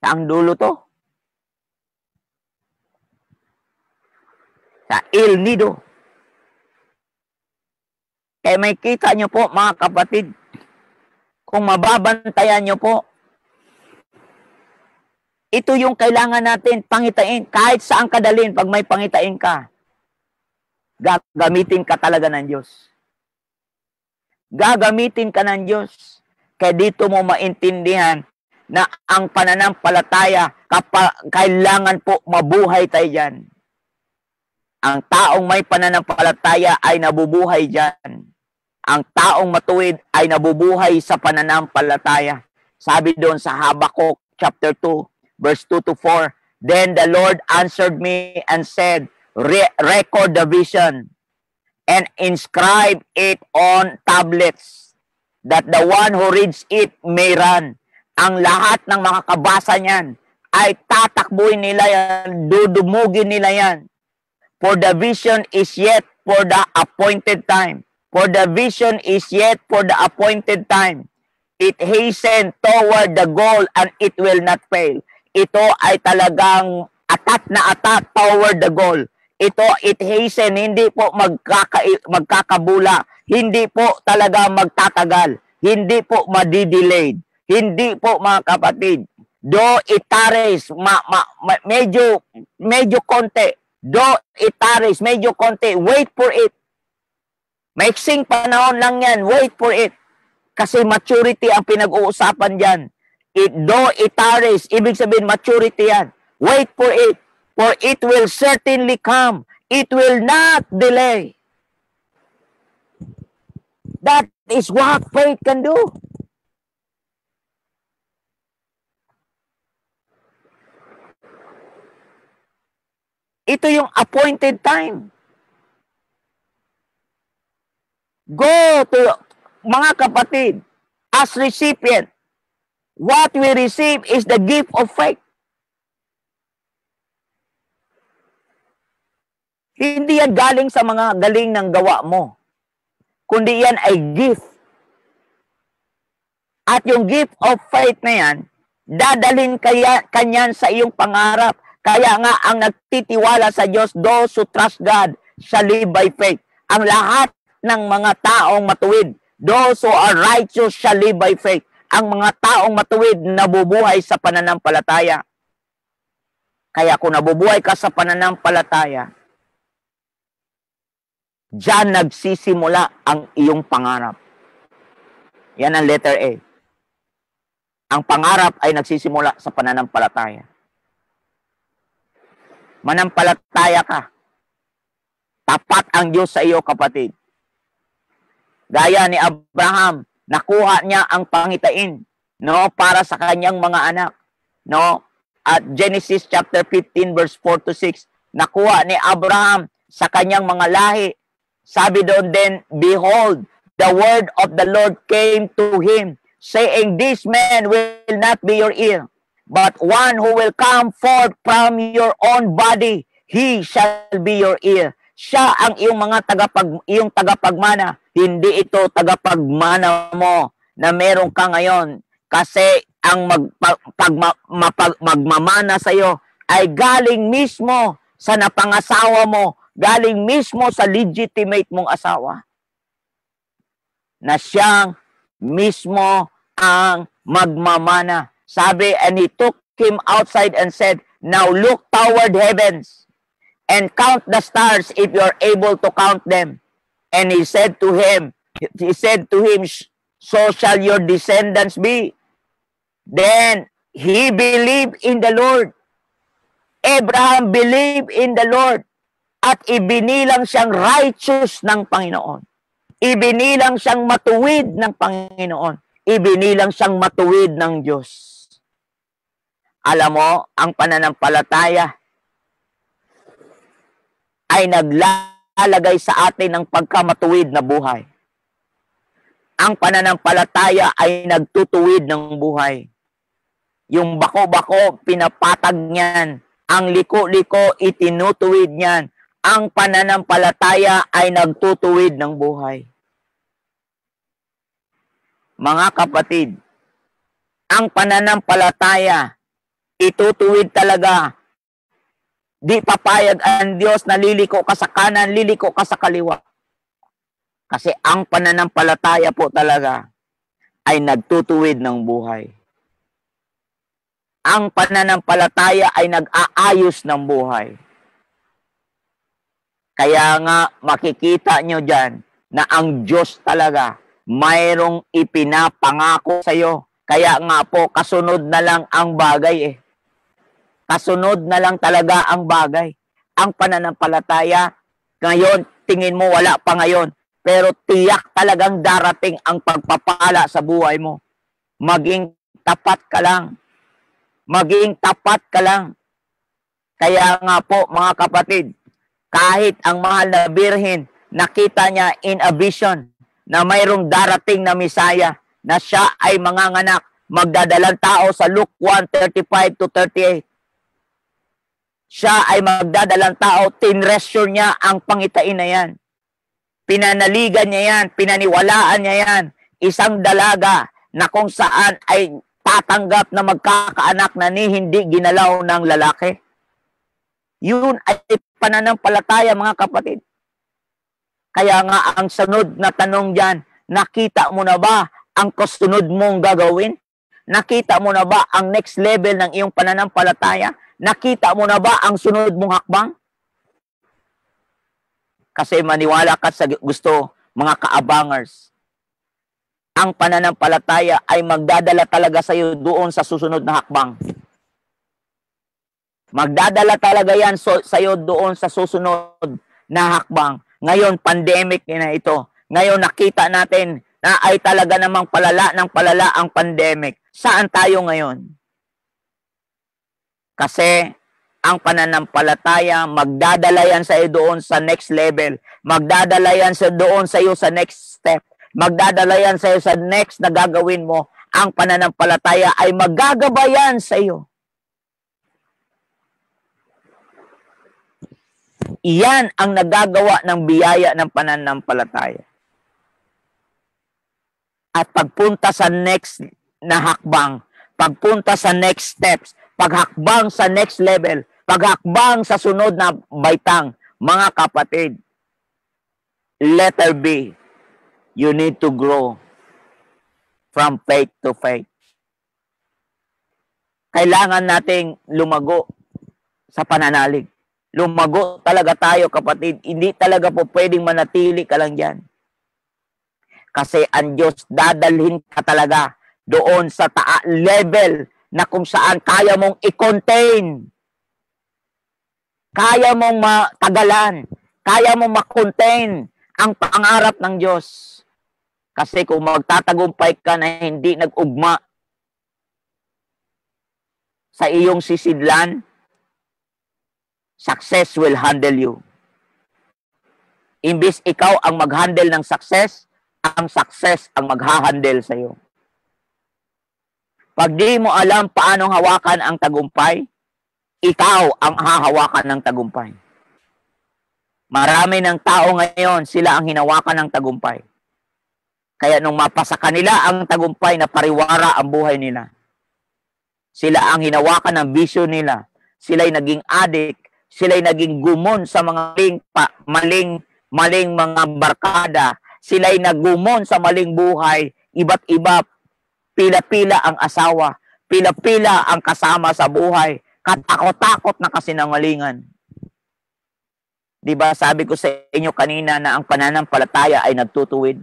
Saang dulo to? Sa El Nido. Kaya may kita nyo po, mga kapatid, kung mababantayan nyo po, ito yung kailangan natin pangitain. Kahit saan ka dalhin, pag may pangitain ka, gagamitin ka talaga ng Diyos. Gagamitin ka ng Diyos. Kaya dito mo maintindihan na ang pananampalataya, kailangan po mabuhay tayo dyan. Ang taong may pananampalataya ay nabubuhay dyan. Ang taong matuwid ay nabubuhay sa pananampalataya. Sabi doon sa Habakuk chapter 2, verse 2 to 4, Then the Lord answered me and said, record the vision and inscribe it on tablets, that the one who reads it may run. Ang lahat ng makakabasa niyan ay tatakbuhin nila yan, dudumugin nila yan. For the vision is yet for the appointed time. For the vision is yet for the appointed time. It hasten toward the goal and it will not fail. Ito ay talagang atat na atat toward the goal. Ito, it hasten, hindi po magkakabula. Hindi po talaga magtatagal. Hindi po madidelayed. Hindi po, mga kapatid. Do itares, medyo konti. Do itares, medyo konti. Wait for it. Maiksing panahon lang yan. Wait for it. Kasi maturity ang pinag-uusapan dyan. Do itares, ibig sabihin maturity yan. Wait for it. For it will certainly come. It will not delay. That is what faith can do. Ito yung appointed time. Go to, mga kapatid, as recipient, what we receive is the gift of faith. Hindi yan galing sa mga galing ng gawa mo, kundi yan ay gift. At yung gift of faith na yan, dadalhin kanyan sa iyong pangarap. Kaya nga, ang nagtitiwala sa Diyos, those who trust God shall live by faith. Ang lahat ng mga taong matuwid, those who are righteous shall live by faith. Ang mga taong matuwid, nabubuhay sa pananampalataya. Kaya kung nabubuhay ka sa pananampalataya, diyan nagsisimula ang iyong pangarap. Yan ang letter A. Ang pangarap ay nagsisimula sa pananampalataya. Manampalataya ka. Tapat ang Diyos sa iyo, kapatid. Gaya ni Abraham, nakuha niya ang pangitain, no, para sa kanyang mga anak, no? At Genesis chapter 15 verse 4 to 6, nakuha ni Abraham sa kanyang mga lahi. Sabi doon din, behold, the word of the Lord came to him, saying, this man will not be your heir, but one who will come forth from your own body, he shall be your heir. Siya ang iyong iyong tagapagmana. Hindi ito tagapagmana mo na meron ka ngayon. Kasi ang magmamana sa iyo ay galing mismo sa napangasawa mo, galing mismo sa legitimate mong asawa. Na siyang mismo ang magmamana. Sabi, and he took him outside and said, now look toward heavens and count the stars if you are able to count them. And he said to him, so shall your descendants be. Then he believed in the Lord. Abraham believed in the Lord. At ibinilang siyang righteous ng Panginoon. Ibinilang siyang matuwid ng Panginoon. Ibinilang siyang matuwid ng Diyos. Alam mo, ang pananampalataya ay naglalagay sa atin ng pagkamatuwid na buhay. Ang pananampalataya ay nagtutuwid ng buhay. Yung bako-bako, pinapatag niyan. Ang liko-liko, itinutuwid niyan. Ang pananampalataya ay nagtutuwid ng buhay. Mga kapatid, ang pananampalataya, itutuwid talaga. Di papayag ang Diyos na liliko ka sa kanan, liliko ka sa kaliwa. Kasi ang pananampalataya po talaga ay nagtutuwid ng buhay. Ang pananampalataya ay nag-aayos ng buhay. Kaya nga makikita nyo dyan na ang Diyos talaga mayroong ipinapangako sa iyo. Kaya nga po, kasunod na lang ang bagay eh. Kasunod na lang talaga ang bagay. Ang pananampalataya, ngayon, tingin mo wala pa ngayon. Pero tiyak talagang darating ang pagpapala sa buhay mo. Maging tapat ka lang. Maging tapat ka lang. Kaya nga po, mga kapatid, kahit ang mahal na birhen, nakita niya in a vision na mayroong darating na Misaya, na siya ay manganganak, magdadalang tao sa Luke 1:35 to 38. Siya ay magdadalang tao, tinresure niya ang pangitain na yan. Pinanaligan niya yan, pinaniwalaan niya yan. Isang dalaga na kung saan ay tatanggap na magkakaanak na hindi ginalaw ng lalaki. Yun ay pananampalataya, mga kapatid. Kaya nga ang sunod na tanong dyan, nakita mo na ba ang kasunod mong gagawin? Nakita mo na ba ang next level ng iyong pananampalataya? Nakita mo na ba ang sunod mong hakbang? Kasi maniwala ka sa gusto, mga kaabangers. Ang pananampalataya ay magdadala talaga sa iyo doon sa susunod na hakbang. Magdadala talaga yan sa iyo doon sa susunod na hakbang. Ngayon, pandemic na ito. Ngayon, nakita natin na ay talaga namang palala ng palala ang pandemic. Saan tayo ngayon? Kasi ang pananampalataya, magdadala yan sa iyo doon sa next level. Magdadala yan doon sa iyo sa next step. Magdadala yan sa iyo sa next na gagawin mo. Ang pananampalataya ay magagabayan sa iyo. Iyan ang nagagawa ng biyaya ng pananampalataya. At pagpunta sa next na hakbang, pagpunta sa next steps, paghakbang sa next level, paghakbang sa sunod na baitang, mga kapatid, letter B, you need to grow from faith to faith. Kailangan nating lumago sa pananalig. Lumago talaga tayo, kapatid. Hindi talaga po pwedeng manatili ka lang dyan. Kasi ang Diyos, dadalhin ka talaga doon sa level na kung saan kaya mong i-contain. Kaya mong matagalan. Kaya mong makontain ang pangarap ng Diyos. Kasi kung magtatagumpay ka na hindi nag-ugma sa iyong sisidlan, success will handle you. Imbis ikaw ang mag-handle ng success, ang success ang mag-handle sa iyo. Pag di mo alam paano hawakan ang tagumpay, ikaw ang hahawakan ng tagumpay. Marami ng tao ngayon, sila ang hinawakan ng tagumpay. Kaya nung mapasa kanila ang tagumpay, na pariwara ang buhay nila. Sila ang hinawakan ng bisyo nila. Sila'y naging addict. Sila'y naging gumon sa mga maling mga barkada. Sila'y nagumon sa maling buhay. Iba't iba, pila-pila ang asawa. Pila-pila ang kasama sa buhay. Katakot-takot na kasinungalingan. Diba, sabi ko sa inyo kanina na ang pananampalataya ay nagtutuwid.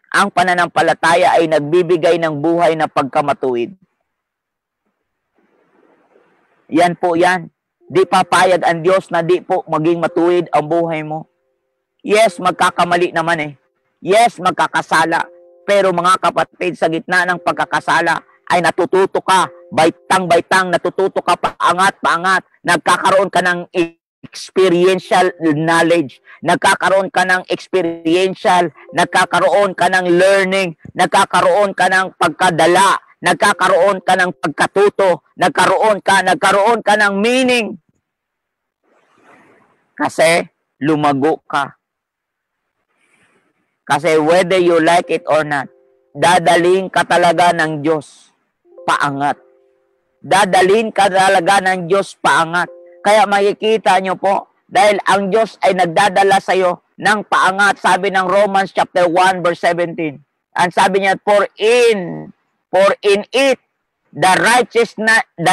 Ang pananampalataya ay nagbibigay ng buhay na pagkamatuwid. Yan po yan. Di papayag ang Diyos na di po maging matuwid ang buhay mo. Yes, magkakamali naman eh. Yes, magkakasala. Pero mga kapatid, sa gitna ng pagkakasala ay natututo ka, baitang-baitang, natututo ka paangat-paangat. Nagkakaroon ka ng experiential knowledge. Nagkakaroon ka ng experiential, nagkakaroon ka ng learning, nagkakaroon ka ng pagkadala, nagkakaroon ka ng pagkatuto, nagkaroon ka ng meaning. Kasi lumago ka. Kasi whether you like it or not, dadaling ka talaga ng Diyos paangat. Dadaling ka talaga ng Diyos paangat. Kaya makikita nyo po, dahil ang Diyos ay nagdadala sa iyo ng paangat. Sabi ng Romans chapter 1 verse 17. Ang sabi niya, for in it the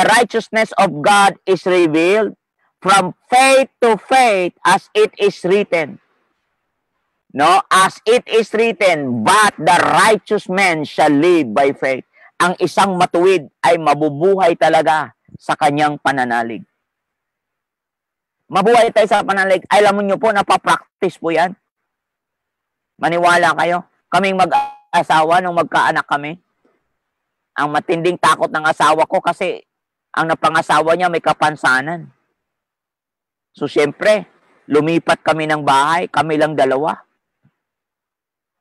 righteousness of God is revealed from faith to faith, as it is written. No, as it is written, but the righteous man shall live by faith. Ang isang matuwid ay mabubuhay talaga sa kanyang pananalig. Mabuhay tayo sa pananalig. Alam niyo po, napapractice po yan. Maniwala kayo. Kaming mag-asawa nung magkaanak kami. Ang matinding takot ng asawa ko kasi ang napangasawa niya may kapansanan. So, siyempre, lumipat kami ng bahay. Kami lang dalawa.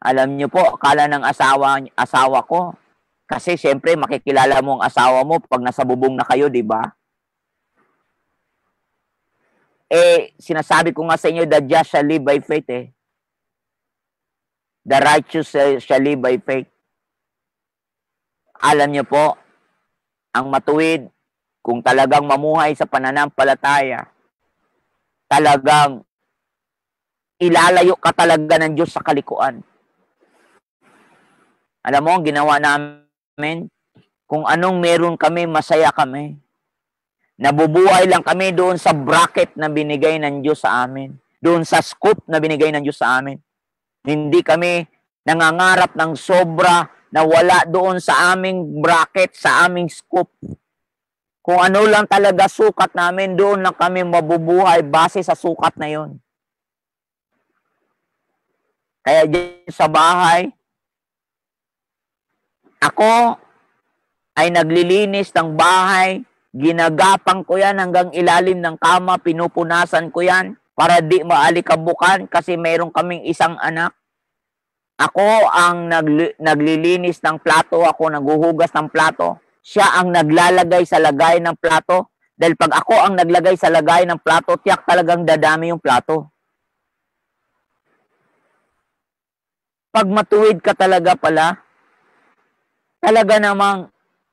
Alam niyo po, akala ng asawa ko. Kasi, siyempre, makikilala mo ang asawa mo pag nasa bubong na kayo, di ba? Sinasabi ko nga sa inyo, the just shall live by faith eh. The righteous shall live by faith. Alam niyo po, ang matuwid, kung talagang mamuhay sa pananampalataya, talagang ilalayo ka talaga ng Diyos sa kalikuan. Alam mo, ang ginawa namin, kung anong meron kami, masaya kami. Nabubuhay lang kami doon sa bracket na binigay ng Diyos sa amin. Doon sa scoop na binigay ng Diyos sa amin. Hindi kami nangangarap ng sobra na wala doon sa aming bracket, sa aming scoop. Kung ano lang talaga sukat namin, doon lang kami mabubuhay base sa sukat na yon. Kaya dyan sa bahay, ako ay naglilinis ng bahay. Ginagapang ko yan hanggang ilalim ng kama, pinupunasan ko yan para di maalikabukan kasi meron kaming isang anak. Ako ang naglilinis ng plato, ako naghuhugas ng plato. Siya ang naglalagay sa lagay ng plato. Dahil pag ako ang naglagay sa lagay ng plato, tiyak talagang dadami yung plato. Pag matuwid ka talaga pala, talaga namang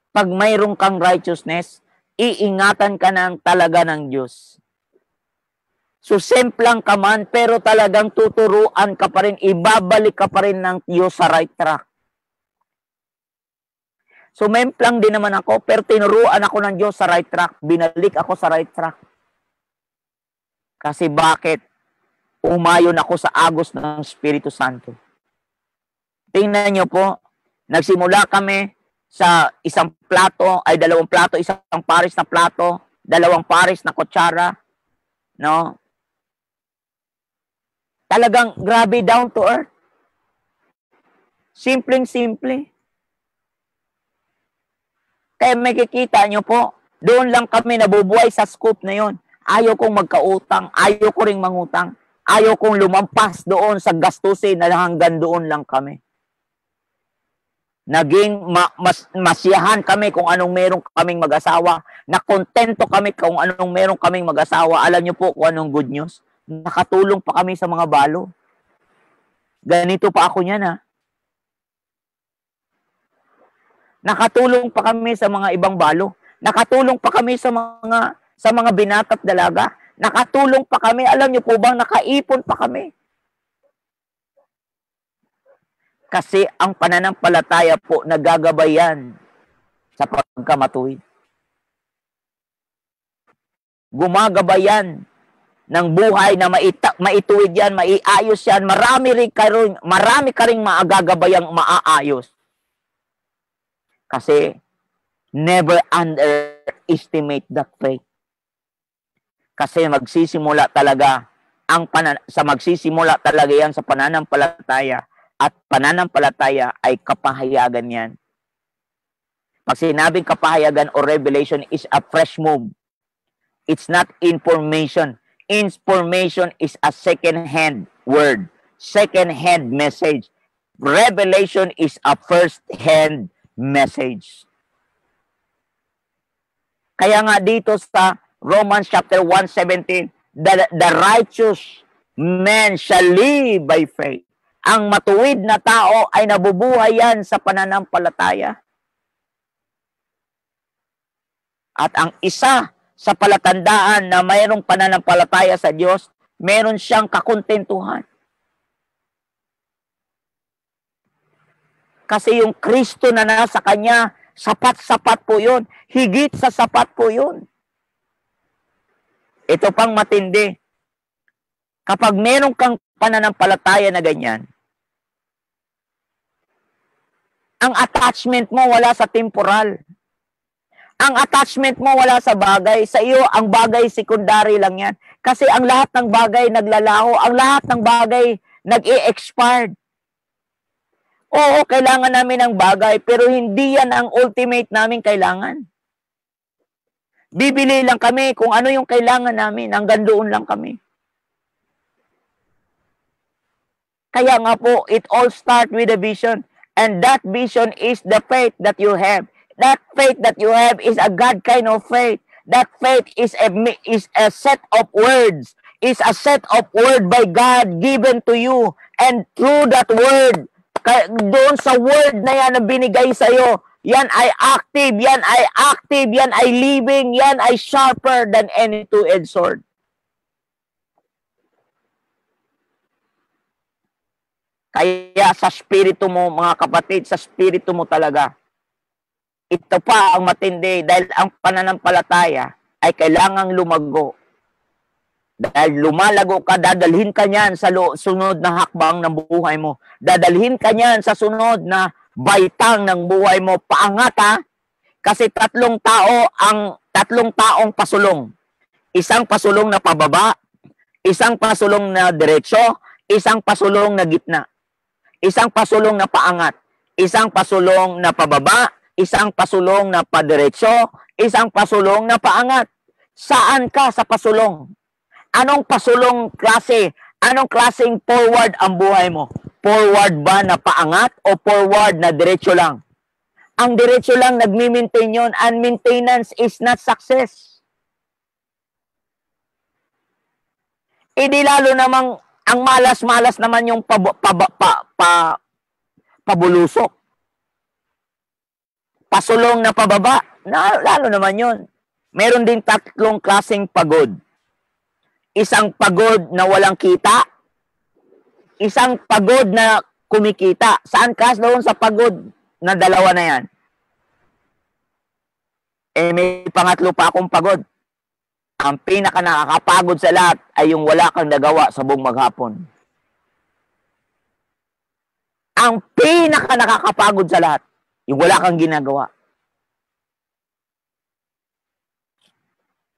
pag mayroong kang righteousness, iingatan ka ng talaga ng Diyos. So, semplang ka man, pero talagang tuturuan ka pa rin, ibabalik ka pa rin ng Diyos sa right track. So, memplang din naman ako, pero tinuruan ako ng Diyos sa right track. Binalik ako sa right track. Kasi bakit? Umayon ako sa agos ng Espiritu Santo. Tingnan nyo po, nagsimula kami sa isang plato, ay 2 plato, isang pares na plato, 2 pares na kutsara, no? Talagang grabe, down to earth. Simpleng-simple. Kaya makikita nyo po, doon lang kami nabubuhay sa scoop na yon. Ayaw kong magkautang, ayaw ko ring mangutang, ayaw kong lumampas doon sa gastusin na hanggang doon lang kami. Naging masiyahan kami kung anong meron kaming mag-asawa. Nakontento kami kung anong meron kaming mag-asawa. Alam niyo po kung anong good news? Nakatulong pa kami sa mga balo. Ganito pa ako niyan, ha? Nakatulong pa kami sa mga ibang balo. Nakatulong pa kami sa mga binata at dalaga. Nakatulong pa kami. Alam niyo po bang nakaipon pa kami? Kasi ang pananampalataya po nagagabayan sa pagkamatuwid. Gumagabayan ng buhay na maituwid yan, maiayos yan. Marami ka ring maagagabayang maaayos. Kasi never underestimate that faith. Kasi magsisimula talaga magsisimula talaga yan sa pananampalataya. At pananampalataya ay kapahayagan yan. Pag sinabing kapahayagan o revelation is a fresh move. It's not information. Information is a second-hand word. Second-hand message. Revelation is a first-hand message. Kaya nga dito sa Romans chapter 1:17, the righteous man shall live by faith. Ang matuwid na tao ay nabubuhay yan sa pananampalataya. At ang isa sa palatandaan na mayroong pananampalataya sa Diyos, meron siyang kakontentuhan. Kasi yung Kristo na nasa kanya, sapat-sapat po yun. Higit sa sapat po yun. Ito pang matindi. Kapag meron kang pananampalataya na ganyan, ang attachment mo wala sa temporal. Ang attachment mo wala sa bagay. Sa iyo, ang bagay secondary lang yan. Kasi ang lahat ng bagay naglalaho, ang lahat ng bagay nag-i-expired. Oo, kailangan namin ng bagay, pero hindi yan ang ultimate namin kailangan. Bibili lang kami kung ano yung kailangan namin, hanggang doon lang kami. Kaya nga po, it all starts with a vision. And that vision is the faith that you have. That faith that you have is a God kind of faith. That faith is a set of words. Is a set of word by God given to you. And through that word, doon sa word na yan na binigay sa'yo, yan ay active, yan ay living, yan ay sharper than any two-edged sword. Kaya sa spirito mo, mga kapatid, sa spirito mo talaga, ito pa ang matindi dahil ang pananampalataya ay kailangang lumago. Dahil lumalago ka, dadalhin ka niyan sa sunod na hakbang ng buhay mo. Dadalhin ka niyan sa sunod na baitang ng buhay mo. Paangat, ha? Kasi tatlong taong pasulong. Isang pasulong na pababa, isang pasulong na diretso, isang pasulong na gitna. Isang pasulong na paangat, isang pasulong na pababa, isang pasulong na padiretso, isang pasulong na paangat. Saan ka sa pasulong? Anong pasulong klase? Anong klaseng forward ang buhay mo? Forward ba na paangat o forward na diretso lang? Ang diretso lang nagmi-maintain yun, and maintenance is not success. di lalo namang ang malas-malas naman yung pabulusok. Pasulong na pababa. Lalo naman yun. Meron din tatlong klaseng pagod. Isang pagod na walang kita. Isang pagod na kumikita. Saan ka doon sa pagod na dalawa na yan? May pangatlo pa akong pagod. Ang pinaka nakakapagod sa lahat ay yung wala kang nagawa sa buong maghapon. Ang pinaka nakakapagod sa lahat, yung wala kang ginagawa.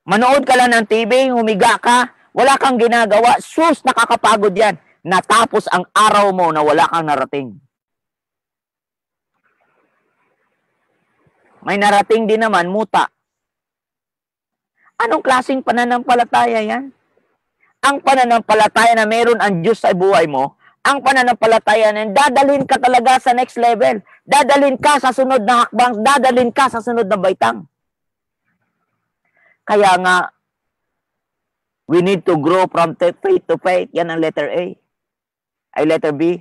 Manood ka lang ng TV, humiga ka, wala kang ginagawa, sus, nakakapagod yan. Natapos ang araw mo na wala kang narating. May narating din naman, muta. Anong klaseng pananampalataya yan? Ang pananampalataya na meron ang Diyos sa buhay mo, ang pananampalataya na dadalhin ka talaga sa next level. Dadalhin ka sa sunod na hakbang, dadalhin ka sa sunod na baitang. Kaya nga, we need to grow from faith to faith. Yan ang letter A. Ay letter B.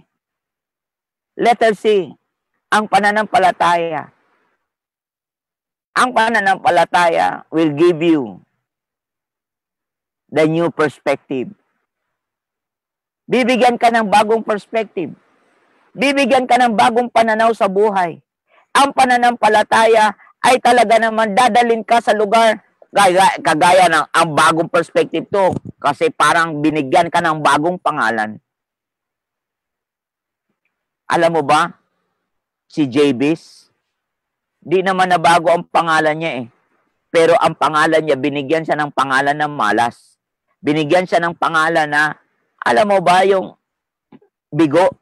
Letter C, ang pananampalataya. Ang pananampalataya will give you the new perspective. Bibigyan ka ng bagong perspective. Bibigyan ka ng bagong pananaw sa buhay. Ang pananampalataya ay talaga naman dadalhin ka sa lugar kagaya ng ang bagong perspective to. Kasi parang binigyan ka ng bagong pangalan. Alam mo ba, si Jabez, di naman nabago ang pangalan niya eh. Pero ang pangalan niya, binigyan siya ng pangalan ng malas. Binigyan siya ng pangalan na, alam mo ba yung bigo?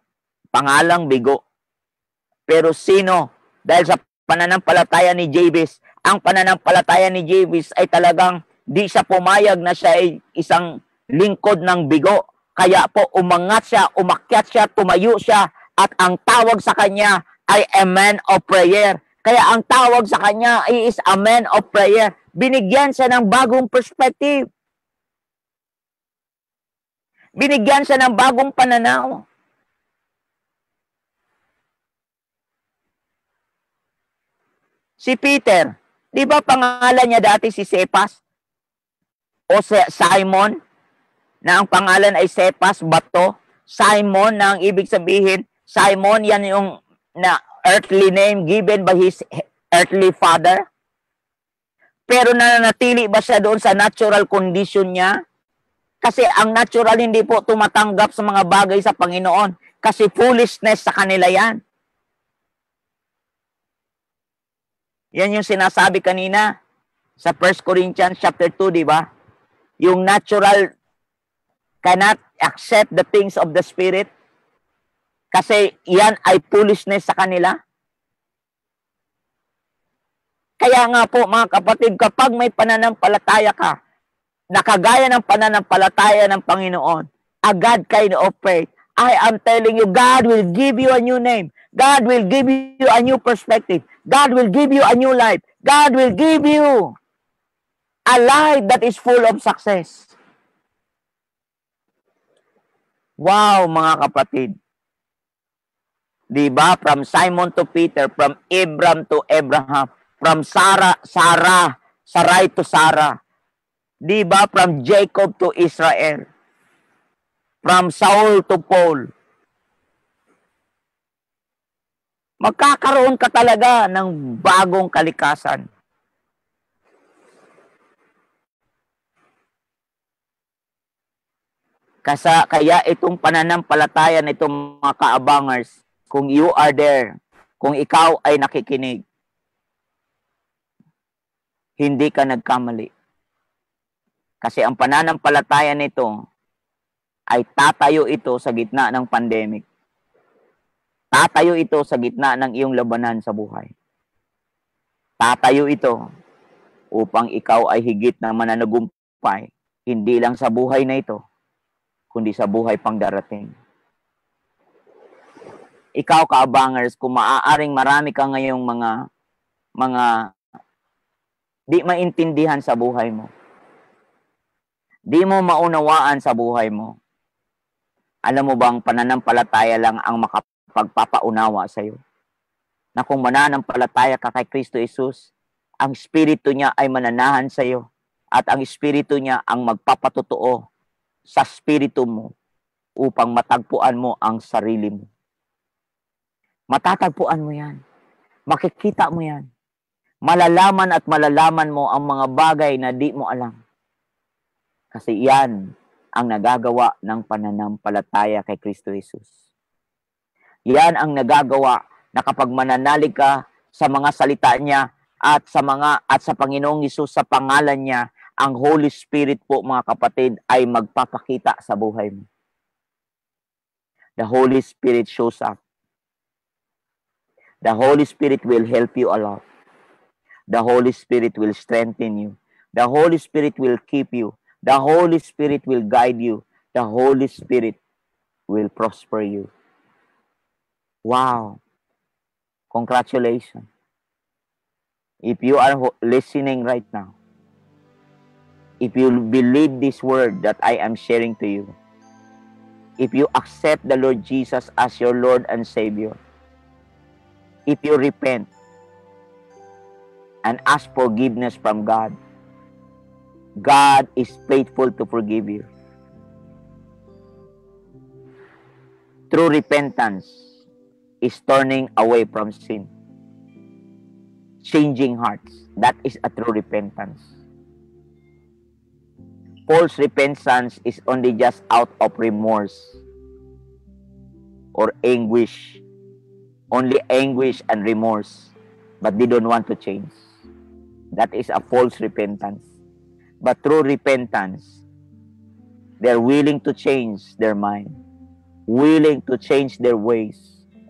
Pangalang bigo. Pero sino? Dahil sa pananampalataya ni Jabez, ang pananampalataya ni Jabez ay talagang di siya pumayag na siya ay isang lingkod ng bigo. Kaya po umangat siya, umakyat siya, tumayo siya, at ang tawag sa kanya ay a man of prayer. Kaya ang tawag sa kanya is a man of prayer. Binigyan siya ng bagong perspective. Binigyan siya ng bagong pananaw. Si Peter, di ba pangalan niya dati si Cephas? O Simon, na ang pangalan ay Cephas, bato. Simon, na ang ibig sabihin, Simon, yan yung na earthly name given by his earthly father. Pero nananatili ba siya doon sa natural condition niya? Kasi ang natural hindi po tumatanggap sa mga bagay sa Panginoon. Kasi foolishness sa kanila yan. Yan yung sinasabi kanina sa 1 Corinthians chapter 2, di ba? Yung natural cannot accept the things of the Spirit. Kasi yan ay foolishness sa kanila. Kaya nga po mga kapatid, kapag may pananampalataya ka, nakagaya ng pananampalataya ng Panginoon, a God kind of faith, I am telling you, God will give you a new name. God will give you a new perspective. God will give you a new life. God will give you a life that is full of success. Wow, mga kapatid. Diba? From Simon to Peter, from Abram to Abraham, from Sarai to Sarah. Diba? From Jacob to Israel. From Saul to Paul. Magkakaroon ka talaga ng bagong kalikasan. Kaya itong pananampalataya na itong mga kaabangers, kung you are there, kung ikaw ay nakikinig, hindi ka nagkamali. Kasi ang pananampalataya nito ay tatayo ito sa gitna ng pandemic. Tatayo ito sa gitna ng iyong labanan sa buhay. Tatayo ito upang ikaw ay higit na mananagumpay, hindi lang sa buhay na ito, kundi sa buhay pang darating. Ikaw, kaabangers, kung maaaring marami ka ngayong mga di maintindihan sa buhay mo. Di mo maunawaan sa buhay mo. Alam mo bang pananampalataya lang ang makapagpapaunawa sa iyo? Na kung mananampalataya ka kay Kristo Jesus, ang Espiritu niya ay mananahan sa iyo at ang Espiritu niya ang magpapatotoo sa Espiritu mo upang matagpuan mo ang sarili mo. Matatagpuan mo yan. Makikita mo yan. Malalaman at malalaman mo ang mga bagay na di mo alam. Kasi yan ang nagagawa ng pananampalataya kay Kristo Jesus. Yan ang nagagawa na kapag mananalig ka sa mga salita niya at sa Panginoong Hesus sa pangalan niya, ang Holy Spirit po mga kapatid ay magpapakita sa buhay mo. The Holy Spirit shows up. The Holy Spirit will help you a lot. The Holy Spirit will strengthen you. The Holy Spirit will keep you. The Holy Spirit will guide you. The Holy Spirit will prosper you. Wow. Congratulations. If you are listening right now, if you believe this word that I am sharing to you, if you accept the Lord Jesus as your Lord and Savior, if you repent and ask forgiveness from God, God is faithful to forgive you. True repentance is turning away from sin. Changing hearts. That is a true repentance. False repentance is only just out of remorse or anguish. Only anguish and remorse, but they don't want to change. That is a false repentance. But true repentance, they're willing to change their mind, willing to change their ways,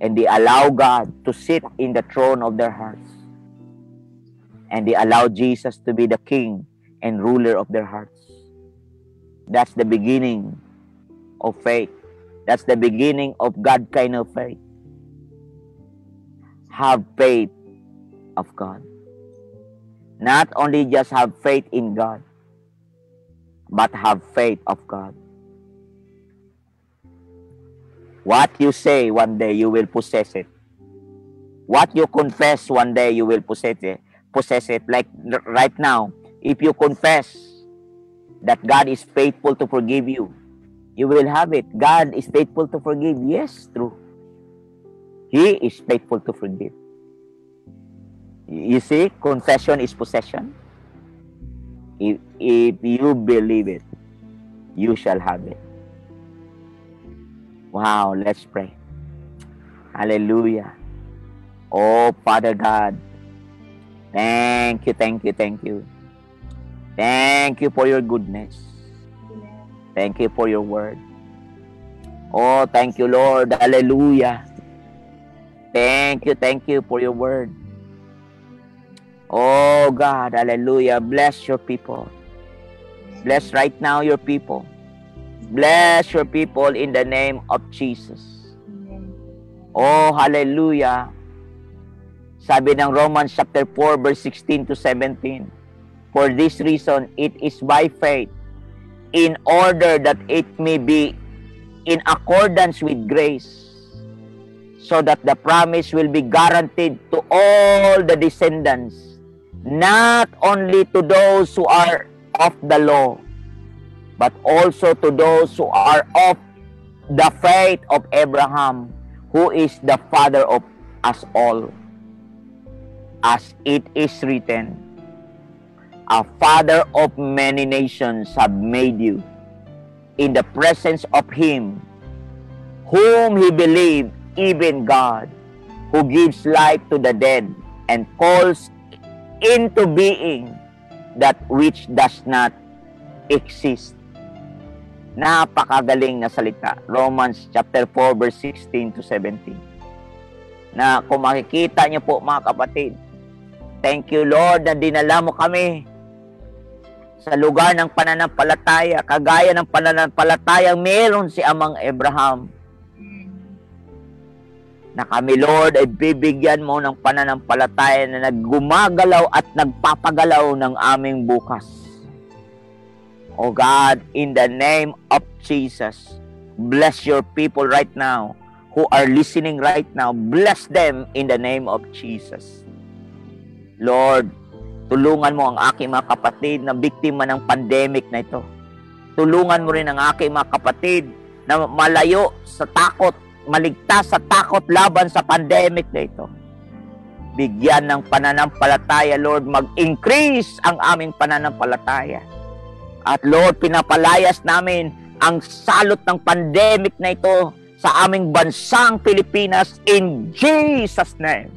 and they allow God to sit in the throne of their hearts. And they allow Jesus to be the king and ruler of their hearts. That's the beginning of faith. That's the beginning of God kind of faith. Have faith of God. Not only just have faith in God, but have faith of God. What you say one day, you will possess it. What you confess one day, you will possess it. Like right now, if you confess that God is faithful to forgive you, you will have it. God is faithful to forgive. Yes, true. He is faithful to forgive. You see, confession is possession. If you believe it, you shall have it. Wow, let's pray. Hallelujah. Oh, Father God, thank you, thank you, thank you. Thank you for your goodness. Thank you for your word. Oh, thank you, Lord. Hallelujah. Thank you for your word. Oh, God, hallelujah. Bless your people. Bless right now your people. Bless your people in the name of Jesus. Oh, hallelujah. Sabi ng Romans chapter 4, verse 16 to 17. For this reason, it is by faith, in order that it may be in accordance with grace, so that the promise will be guaranteed to all the descendants, not only to those who are of the law, but also to those who are of the faith of Abraham, who is the father of us all. As it is written, a father of many nations have made you, in the presence of him whom he believed, even God, who gives life to the dead and calls into being that which does not exist. Napakagaling na salita. Romans chapter 4, verse 16 to 17. Na kung makikita niyo po mga kapatid, thank you Lord na dinala mo kami sa lugar ng pananampalataya, kagaya ng pananampalatayang meron si Amang Abraham. Na kami, Lord, ay bibigyan mo ng pananampalataya na naggumagalaw at nagpapagalaw ng aming bukas. Oh God, in the name of Jesus, bless your people right now who are listening right now. Bless them in the name of Jesus. Lord, tulungan mo ang aking mga kapatid na biktima ng pandemic na ito. Tulungan mo rin ang aking mga kapatid na malayo sa takot, maligtas sa takot laban sa pandemic na ito. Bigyan ng pananampalataya, Lord, mag-increase ang aming pananampalataya. At Lord, pinapalayas namin ang salot ng pandemic na ito sa aming bansang Pilipinas in Jesus' name.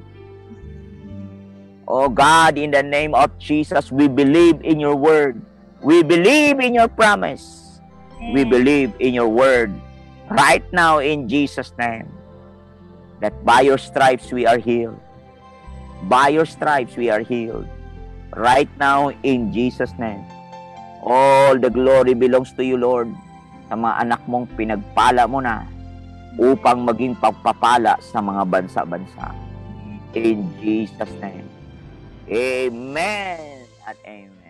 Oh God, in the name of Jesus, we believe in your word. We believe in your promise. We believe in your word. Right now in Jesus' name. That by your stripes we are healed. By your stripes we are healed. Right now in Jesus' name. All the glory belongs to you, Lord. Sa mga anak mong pinagpala mo na upang maging pagpapala sa mga bansa-bansa. In Jesus' name. Amen at amen.